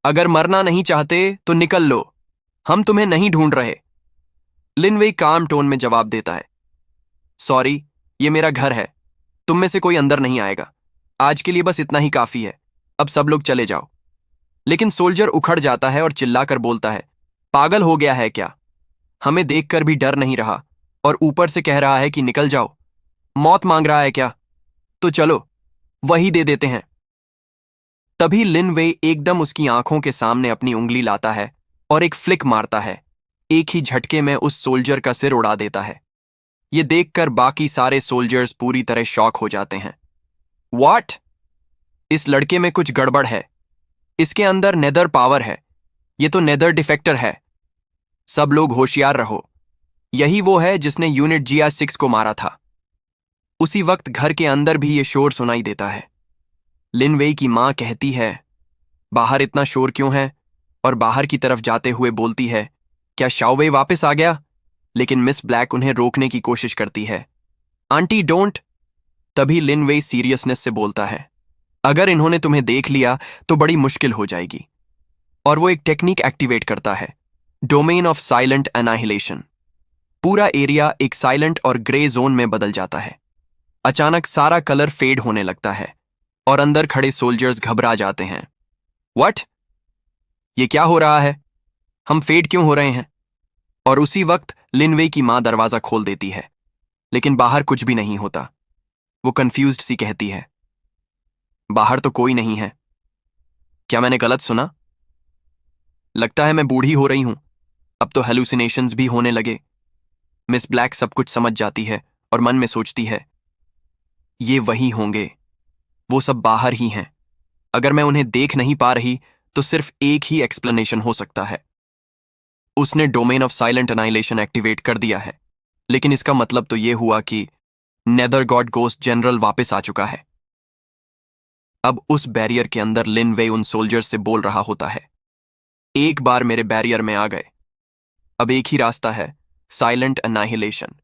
अगर मरना नहीं चाहते तो निकल लो, हम तुम्हें नहीं ढूंढ रहे। लिन वेई काम टोन में जवाब देता है, सॉरी, ये मेरा घर है, तुम में से कोई अंदर नहीं आएगा। आज के लिए बस इतना ही काफी है, अब सब लोग चले जाओ। लेकिन सोल्जर उखड़ जाता है और चिल्लाकर बोलता है, पागल हो गया है क्या? हमें देखकर भी डर नहीं रहा और ऊपर से कह रहा है कि निकल जाओ। मौत मांग रहा है क्या? तो चलो वही दे देते हैं। तभी लिन वेई एकदम उसकी आंखों के सामने अपनी उंगली लाता है और एक फ्लिक मारता है। एक ही झटके में उस सोल्जर का सिर उड़ा देता है। ये देखकर बाकी सारे सोल्जर्स पूरी तरह शॉक हो जाते हैं। व्हाट? इस लड़के में कुछ गड़बड़ है, इसके अंदर नेदर पावर है, ये तो नेदर डिफेक्टर है। सब लोग होशियार रहो, यही वो है जिसने यूनिट GR6 को मारा था। उसी वक्त घर के अंदर भी ये शोर सुनाई देता है। लिन वेई की मां कहती है, बाहर इतना शोर क्यों है? और बाहर की तरफ जाते हुए बोलती है, क्या शाओवेई वापस आ गया? लेकिन मिस ब्लैक उन्हें रोकने की कोशिश करती है, आंटी डोंट। तभी लिन वेई सीरियसनेस से बोलता है, अगर इन्होंने तुम्हें देख लिया तो बड़ी मुश्किल हो जाएगी। और वो एक टेक्निक एक्टिवेट करता है, डोमेन ऑफ साइलेंट एनाहिलेशन। पूरा एरिया एक साइलेंट और ग्रे जोन में बदल जाता है। अचानक सारा कलर फेड होने लगता है और अंदर खड़े सोल्जर्स घबरा जाते हैं। व्हाट? ये क्या हो रहा है? हम फेड क्यों हो रहे हैं? और उसी वक्त लिन वेई की मां दरवाजा खोल देती है, लेकिन बाहर कुछ भी नहीं होता। वो कंफ्यूज्ड सी कहती है, बाहर तो कोई नहीं है। क्या मैंने गलत सुना? लगता है मैं बूढ़ी हो रही हूं, अब तो हेलुसिनेशंस भी होने लगे। मिस ब्लैक सब कुछ समझ जाती है और मन में सोचती है, ये वही होंगे, वो सब बाहर ही हैं। अगर मैं उन्हें देख नहीं पा रही तो सिर्फ एक ही एक्सप्लेनेशन हो सकता है, उसने domain of silent annihilation activate कर दिया है। लेकिन इसका मतलब तो ये हुआ कि नेदर गॉड गोस्ट जनरल वापस आ चुका है। अब उस बैरियर के अंदर लिन वेई उन सोल्जर्स से बोल रहा होता है, एक बार मेरे बैरियर में आ गए, अब एक ही रास्ता है, साइलेंट एनाहिलेशन।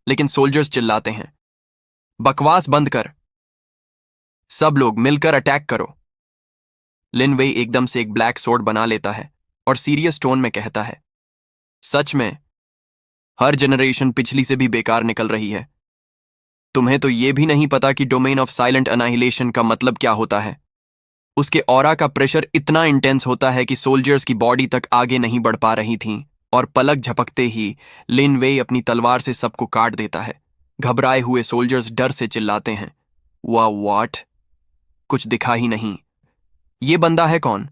लेकिन सोल्जर्स चिल्लाते हैं, बकवास बंद कर, सब लोग मिलकर अटैक करो। लिन वेई एकदम से एक ब्लैक सोर्ड बना लेता है और सीरियस टोन में कहता है, सच में हर जनरेशन पिछली से भी बेकार निकल रही है। तुम्हें तो ये भी नहीं पता कि डोमेन ऑफ साइलेंट अनाहिलेशन का मतलब क्या होता है। उसके ऑरा का प्रेशर इतना इंटेंस होता है कि सोल्जर्स की बॉडी तक आगे नहीं बढ़ पा रही थीं, और पलक झपकते ही लिन वेई अपनी तलवार से सबको काट देता है। घबराए हुए सोल्जर्स डर से चिल्लाते हैं, वाह व्हाट, कुछ दिखा ही नहीं, ये बंदा है कौन?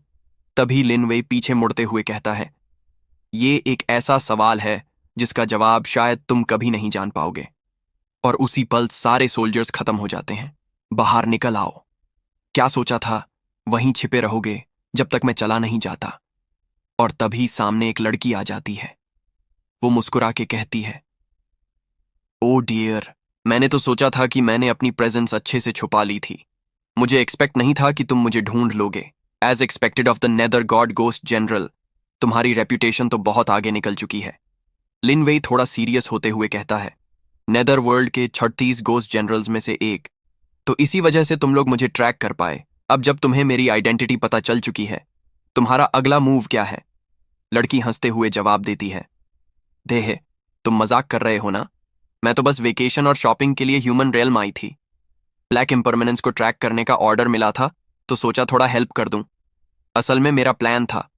तभी लिन वेई पीछे मुड़ते हुए कहता है, ये एक ऐसा सवाल है जिसका जवाब शायद तुम कभी नहीं जान पाओगे। और उसी पल सारे सोल्जर्स खत्म हो जाते हैं। बाहर निकल आओ। क्या सोचा था वहीं छिपे रहोगे जब तक मैं चला नहीं जाता? और तभी सामने एक लड़की आ जाती है। वो मुस्कुरा के कहती है, ओ डियर, मैंने तो सोचा था कि मैंने अपनी प्रेजेंस अच्छे से छुपा ली थी। मुझे एक्सपेक्ट नहीं था कि तुम मुझे ढूंढ लोगे। As expected of the nether God ghost General, तुम्हारी रेप्यूटेशन तो बहुत आगे निकल चुकी है। लिन वेई थोड़ा सीरियस होते हुए कहता है, नेदर वर्ल्ड के 36 गोस्ट जनरल्स में से एक, तो इसी वजह से तुम लोग मुझे ट्रैक कर पाए। अब जब तुम्हें मेरी आइडेंटिटी पता चल चुकी है, तुम्हारा अगला मूव क्या है? लड़की हंसते हुए जवाब देती है, देह, तुम मजाक कर रहे हो ना? मैं तो बस वेकेशन और शॉपिंग के लिए ह्यूमन रेल्म आई थी। ब्लैक इम्परमानेंस को ट्रैक करने का ऑर्डर मिला था, तो सोचा थोड़ा हेल्प कर दूं। असल में मेरा प्लान था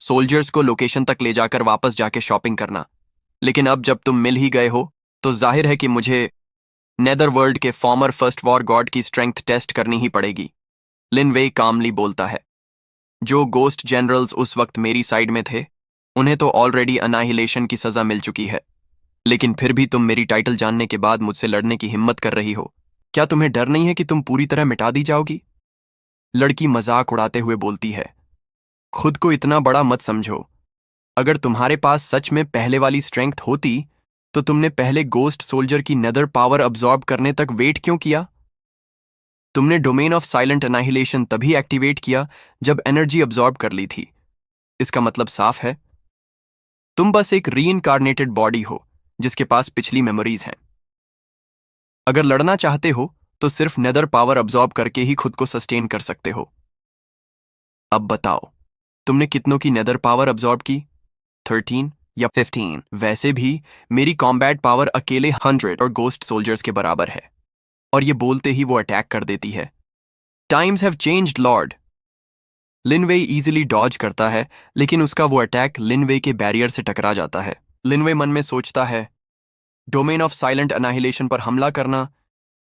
सोल्जर्स को लोकेशन तक ले जाकर वापस जाके शॉपिंग करना, लेकिन अब जब तुम मिल ही गए हो तो जाहिर है कि मुझे नेदर वर्ल्ड के फॉर्मर फर्स्ट वॉर गॉड की स्ट्रेंथ टेस्ट करनी ही पड़ेगी। लिन वेई कामली बोलता है, जो गोस्ट जनरल्स उस वक्त मेरी साइड में थे, उन्हें तो ऑलरेडी अनाहिलेशन की सजा मिल चुकी है, लेकिन फिर भी तुम मेरी टाइटल जानने के बाद मुझसे लड़ने की हिम्मत कर रही हो। क्या तुम्हें डर नहीं है कि तुम पूरी तरह मिटा दी जाओगी? लड़की मजाक उड़ाते हुए बोलती है, खुद को इतना बड़ा मत समझो। अगर तुम्हारे पास सच में पहले वाली स्ट्रेंथ होती तो तुमने पहले गोस्ट सोल्जर की नेदर पावर अब्सॉर्ब करने तक वेट क्यों किया? तुमने डोमेन ऑफ साइलेंट अनाहिलेशन तभी एक्टिवेट किया जब एनर्जी अब्सॉर्ब कर ली थी। इसका मतलब साफ है, तुम बस एक रीइंकार्नेटेड बॉडी हो जिसके पास पिछली मेमोरीज हैं। अगर लड़ना चाहते हो तो सिर्फ नेदर पावर अब्सॉर्ब करके ही खुद को सस्टेन कर सकते हो। अब बताओ, तुमने कितनों की नेदर पावर अब्सॉर्ब की? 13 या 15? वैसे भी मेरी कॉम्बैट पावर अकेले 100 और गोस्ट सोल्जर्स के बराबर है। और ये बोलते ही वो अटैक कर देती है। Times have changed lord. Lin Wei easily dodge करता है, लेकिन उसका वो अटैक लिनवे के बैरियर से टकरा जाता है। लिनवे मन में सोचता है, डोमेन ऑफ साइलेंट अनाहिलेशन पर हमला करना,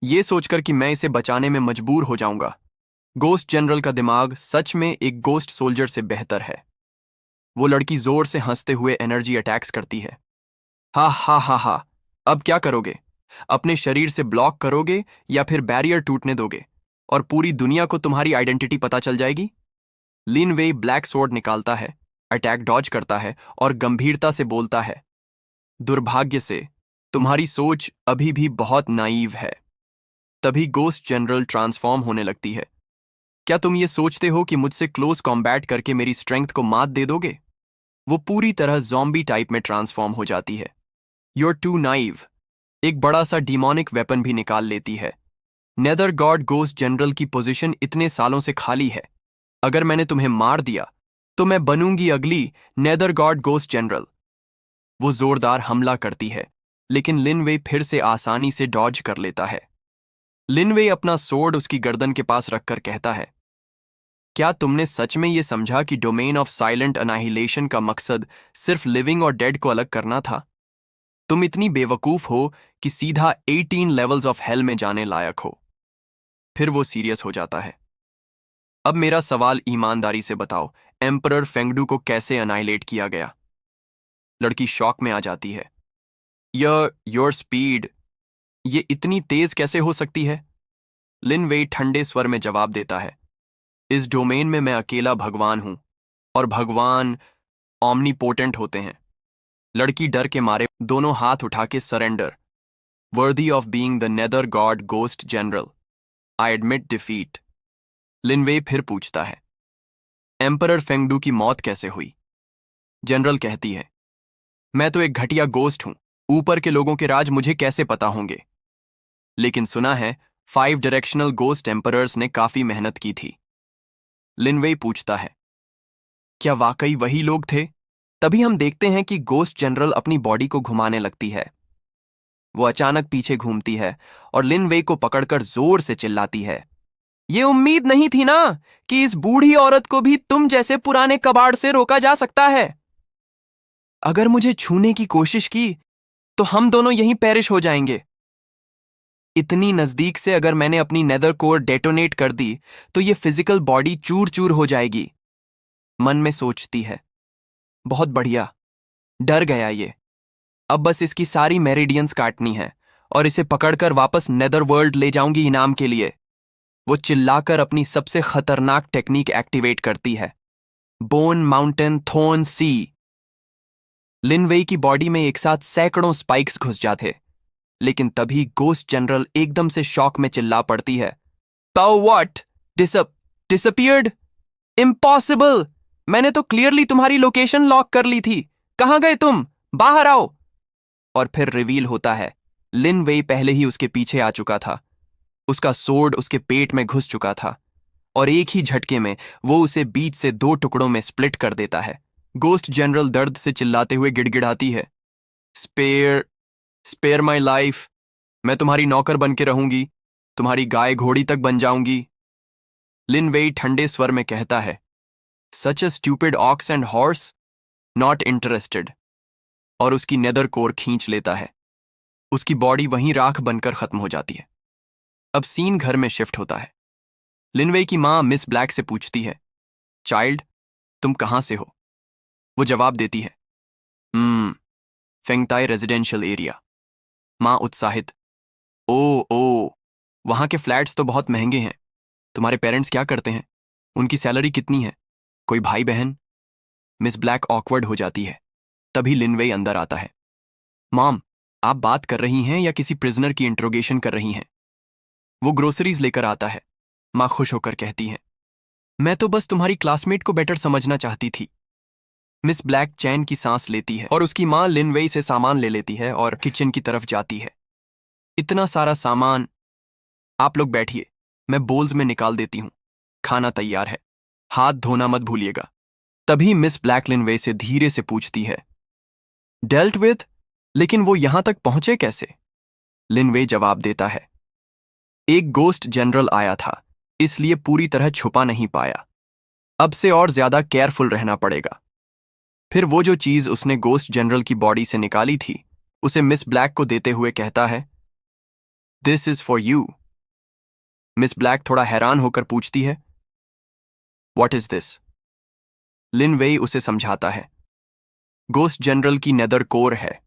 ये सोचकर कि मैं इसे बचाने में मजबूर हो जाऊंगा। गोस्ट जनरल का दिमाग सच में एक गोस्ट सोल्जर से बेहतर है। वो लड़की जोर से हंसते हुए एनर्जी अटैक्स करती है। हा हा हा हा, अब क्या करोगे? अपने शरीर से ब्लॉक करोगे या फिर बैरियर टूटने दोगे और पूरी दुनिया को तुम्हारी आइडेंटिटी पता चल जाएगी? लिन वेई ब्लैक सोर्ड निकालता है, अटैक डॉज करता है और गंभीरता से बोलता है, दुर्भाग्य से तुम्हारी सोच अभी भी बहुत नाइव है। तभी गोस्ट जनरल ट्रांसफॉर्म होने लगती है। क्या तुम ये सोचते हो कि मुझसे क्लोज कॉम्बैट करके मेरी स्ट्रेंथ को मात दे दोगे? वो पूरी तरह ज़ॉम्बी टाइप में ट्रांसफॉर्म हो जाती है। यूर टू नाइव एक बड़ा सा डिमोनिक वेपन भी निकाल लेती है। नेदर गॉड गोस्ट जनरल की पोजीशन इतने सालों से खाली है। अगर मैंने तुम्हें मार दिया तो मैं बनूंगी अगली नेदर गॉड गोस्ट जनरल। वो जोरदार हमला करती है, लेकिन लिनवे फिर से आसानी से डॉज कर लेता है। लिनवे अपना सोर्ड उसकी गर्दन के पास रखकर कहता है, क्या तुमने सच में ये समझा कि डोमेन ऑफ साइलेंट अनाहिलेशन का मकसद सिर्फ लिविंग और डेड को अलग करना था? तुम इतनी बेवकूफ हो कि सीधा 18 लेवल्स ऑफ हेल में जाने लायक हो। फिर वो सीरियस हो जाता है। अब मेरा सवाल ईमानदारी से बताओ, एम्परर फेंगडू को कैसे अनाइलेट किया गया? लड़की शॉक में आ जाती है। योर स्पीड, ये इतनी तेज कैसे हो सकती है? लिन वेई ठंडे स्वर में जवाब देता है, इस डोमेन में मैं अकेला भगवान हूं, और भगवान ऑमनीपोटेंट होते हैं। लड़की डर के मारे दोनों हाथ उठा के surrender, worthy of being the nether God ghost general, I admit defeat. Lin Wei फिर पूछता है, एम्परर फेंगडू की मौत कैसे हुई? जनरल कहती है, मैं तो एक घटिया गोस्ट हूं, ऊपर के लोगों के राज मुझे कैसे पता होंगे? लेकिन सुना है 5 डायरेक्शनल गोस्ट एम्परर्स ने काफी मेहनत की थी। लिनवे पूछता है, क्या वाकई वही लोग थे? तभी हम देखते हैं कि गोस्ट जनरल अपनी बॉडी को घुमाने लगती है। वो अचानक पीछे घूमती है और लिन वेई को पकड़कर जोर से चिल्लाती है, ये उम्मीद नहीं थी ना कि इस बूढ़ी औरत को भी तुम जैसे पुराने कबाड़ से रोका जा सकता है। अगर मुझे छूने की कोशिश की तो हम दोनों यहीं पेरिश हो जाएंगे। इतनी नजदीक से अगर मैंने अपनी नेदर कोर डेटोनेट कर दी तो ये फिजिकल बॉडी चूर चूर हो जाएगी। मन में सोचती है, बहुत बढ़िया, डर गया ये। अब बस इसकी सारी मेरिडियंस काटनी है और इसे पकड़कर वापस नेदर वर्ल्ड ले जाऊंगी इनाम के लिए। वो चिल्लाकर अपनी सबसे खतरनाक टेक्निक एक्टिवेट करती है, बोन माउंटेन थोन सी। लिन वेई की बॉडी में एक साथ सैकड़ों स्पाइक्स घुस जाते, लेकिन तभी गोस्ट जनरल एकदम से शॉक में चिल्ला पड़ती है, ताओ व्हाट? डिसअपीयर्ड? इम्पॉसिबल! मैंने तो क्लियरली तुम्हारी लोकेशन लॉक कर ली थी। कहां गए तुम? बाहर आओ! और फिर रिवील होता है, लिन वेई पहले ही उसके पीछे आ चुका था। उसका सोर्ड उसके पेट में घुस चुका था और एक ही झटके में वो उसे बीच से 2 टुकड़ों में स्प्लिट कर देता है। गोस्ट जनरल दर्द से चिल्लाते हुए गिड़गिड़ाती है, स्पेयर माई लाइफ। मैं तुम्हारी नौकर बन के रहूंगी, तुम्हारी गाय घोड़ी तक बन जाऊंगी। लिन वेई ठंडे स्वर में कहता है, such a stupid ox and horse, not interested. और उसकी नेदर कोर खींच लेता है। उसकी बॉडी वहीं राख बनकर खत्म हो जाती है। अब सीन घर में शिफ्ट होता है। लिन वेई की मां मिस ब्लैक से पूछती है, चाइल्ड, तुम कहां से हो? वो जवाब देती है, फेंगताई रेजिडेंशियल एरिया। मां उत्साहित, ओ, वहां के फ्लैट्स तो बहुत महंगे हैं। तुम्हारे पेरेंट्स क्या करते हैं? उनकी सैलरी कितनी है? कोई भाई बहन? मिस ब्लैक ऑकवर्ड हो जाती है। तभी लिन वेई अंदर आता है। मॉम, आप बात कर रही हैं या किसी प्रिजनर की इंट्रोगेशन कर रही हैं? वो ग्रोसरीज लेकर आता है। मां खुश होकर कहती है, मैं तो बस तुम्हारी क्लासमेट को बेटर समझना चाहती थी। मिस ब्लैक चैन की सांस लेती है और उसकी मां लिन वेई से सामान ले लेती है और किचन की तरफ जाती है। इतना सारा सामान। आप लोग बैठिए, मैं बोल्स में निकाल देती हूं। खाना तैयार है, हाथ धोना मत भूलिएगा। तभी मिस ब्लैक लिन वेई से धीरे से पूछती है, डेल्ट विद? लेकिन वो यहां तक पहुंचे कैसे? लिन वेई जवाब देता है, एक गोस्ट जनरल आया था, इसलिए पूरी तरह छुपा नहीं पाया। अब से और ज्यादा केयरफुल रहना पड़ेगा। फिर वो जो चीज उसने गोस्ट जनरल की बॉडी से निकाली थी उसे मिस ब्लैक को देते हुए कहता है, this is for you. Miss black थोड़ा हैरान होकर पूछती है, व्हाट इज दिस? लिन वेई उसे समझाता है, गोस्ट जनरल की नेदर कोर है।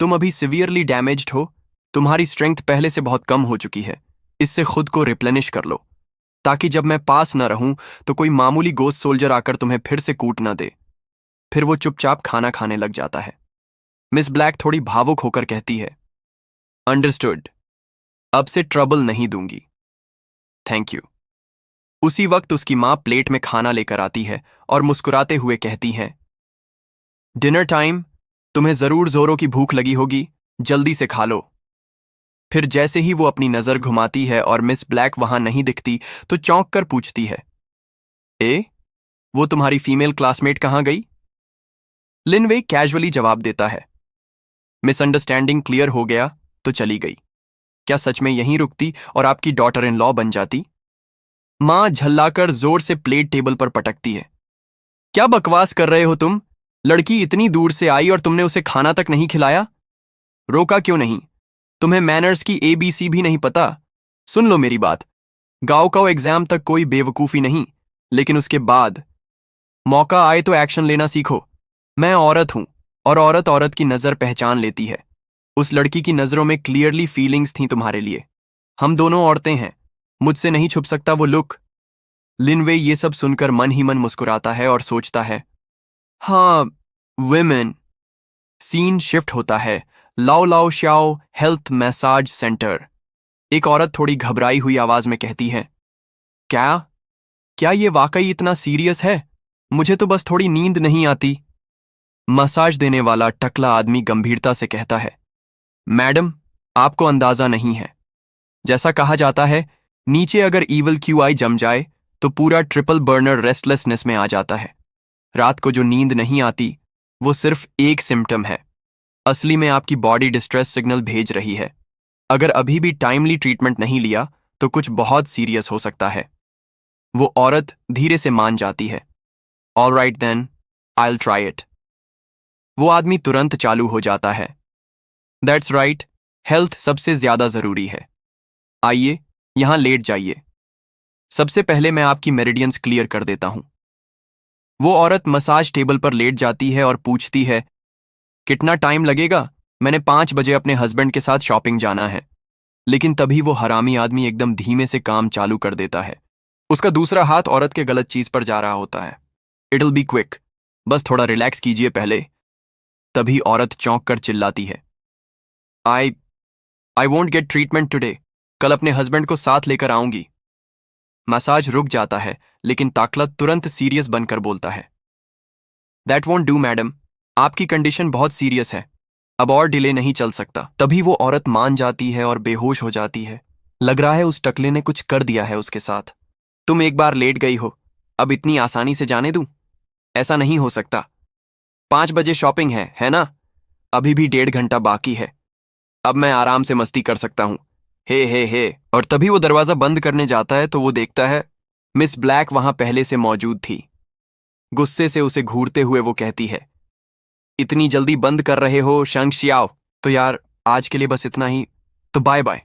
तुम अभी सिवियरली डैमेज्ड हो, तुम्हारी स्ट्रेंथ पहले से बहुत कम हो चुकी है। इससे खुद को रिप्लेनिश कर लो, ताकि जब मैं पास न रहूं तो कोई मामूली गोस्ट सोल्जर आकर तुम्हें फिर से कूट न दे। फिर वो चुपचाप खाना खाने लग जाता है। मिस ब्लैक थोड़ी भावुक होकर कहती है, अंडरस्टूड, अब से ट्रबल नहीं दूंगी। Thank you. उसी वक्त उसकी मां प्लेट में खाना लेकर आती है और मुस्कुराते हुए कहती है, डिनर टाइम, तुम्हें जरूर जोरों की भूख लगी होगी, जल्दी से खा लो। फिर जैसे ही वो अपनी नजर घुमाती है और मिस ब्लैक वहां नहीं दिखती तो चौंक कर पूछती है, वो तुम्हारी फीमेल क्लासमेट कहां गई? लिन वेई कैजुअली जवाब देता है, मिसअंडरस्टैंडिंग क्लियर हो गया तो चली गई। क्या सच में यहीं रुकती और आपकी डॉटर इन लॉ बन जाती? मां झल्लाकर जोर से प्लेट टेबल पर पटकती है, क्या बकवास कर रहे हो तुम? लड़की इतनी दूर से आई और तुमने उसे खाना तक नहीं खिलाया? रोका क्यों नहीं? तुम्हें मैनर्स की ABC भी नहीं पता? सुन लो मेरी बात, गांव का एग्जाम तक कोई बेवकूफी नहीं, लेकिन उसके बाद मौका आए तो एक्शन लेना सीखो। मैं औरत हूं और औरत औरत की नजर पहचान लेती है। उस लड़की की नजरों में क्लियरली फीलिंग्स थीं तुम्हारे लिए। हम दोनों औरतें हैं, मुझसे नहीं छुप सकता वो लुक। लिन वेई ये सब सुनकर मन ही मन मुस्कुराता है और सोचता है, हाँ, विमेन। सीन शिफ्ट होता है लाओ लाओ श्याओ हेल्थ मैसाज सेंटर। एक औरत थोड़ी घबराई हुई आवाज में कहती है, क्या क्या ये वाकई इतना सीरियस है? मुझे तो बस थोड़ी नींद नहीं आती। मसाज देने वाला टकला आदमी गंभीरता से कहता है, मैडम, आपको अंदाजा नहीं है। जैसा कहा जाता है, नीचे अगर ईवल QI जम जाए तो पूरा ट्रिपल बर्नर रेस्टलेसनेस में आ जाता है। रात को जो नींद नहीं आती वो सिर्फ एक सिम्टम है। असली में आपकी बॉडी डिस्ट्रेस सिग्नल भेज रही है। अगर अभी भी टाइमली ट्रीटमेंट नहीं लिया तो कुछ बहुत सीरियस हो सकता है। वो औरत धीरे से मान जाती है। All right then, I will try it. वो आदमी तुरंत चालू हो जाता है। दैट्स राइट, हेल्थ सबसे ज्यादा जरूरी है। आइए, यहां लेट जाइए। सबसे पहले मैं आपकी मेरिडियंस क्लियर कर देता हूं। वो औरत मसाज टेबल पर लेट जाती है और पूछती है, कितना टाइम लगेगा? मैंने 5 बजे अपने हस्बैंड के साथ शॉपिंग जाना है। लेकिन तभी वो हरामी आदमी एकदम धीमे से काम चालू कर देता है। उसका दूसरा हाथ औरत के गलत चीज पर जा रहा होता है। इट विल बी क्विक, बस थोड़ा रिलैक्स कीजिए पहले। तभी औरत चौंक कर चिल्लाती है, I I won't get treatment today. कल अपने हस्बैंड को साथ लेकर आऊंगी। मसाज रुक जाता है, लेकिन ताकला तुरंत सीरियस बनकर बोलता है, दैट वोंट डू मैडम, आपकी कंडीशन बहुत सीरियस है, अब और डिले नहीं चल सकता। तभी वो औरत मान जाती है और बेहोश हो जाती है। लग रहा है उस टकले ने कुछ कर दिया है उसके साथ। तुम एक बार लेट गई हो, अब इतनी आसानी से जाने दूं? ऐसा नहीं हो सकता। 5 बजे शॉपिंग है ना? अभी भी 1.5 घंटा बाकी है। अब मैं आराम से मस्ती कर सकता हूं। हे। और तभी वो दरवाजा बंद करने जाता है तो वो देखता है मिस ब्लैक वहां पहले से मौजूद थी। गुस्से से उसे घूरते हुए वो कहती है, इतनी जल्दी बंद कर रहे हो शंग शियाओ? तो यार, आज के लिए बस इतना ही। तो बाय बाय।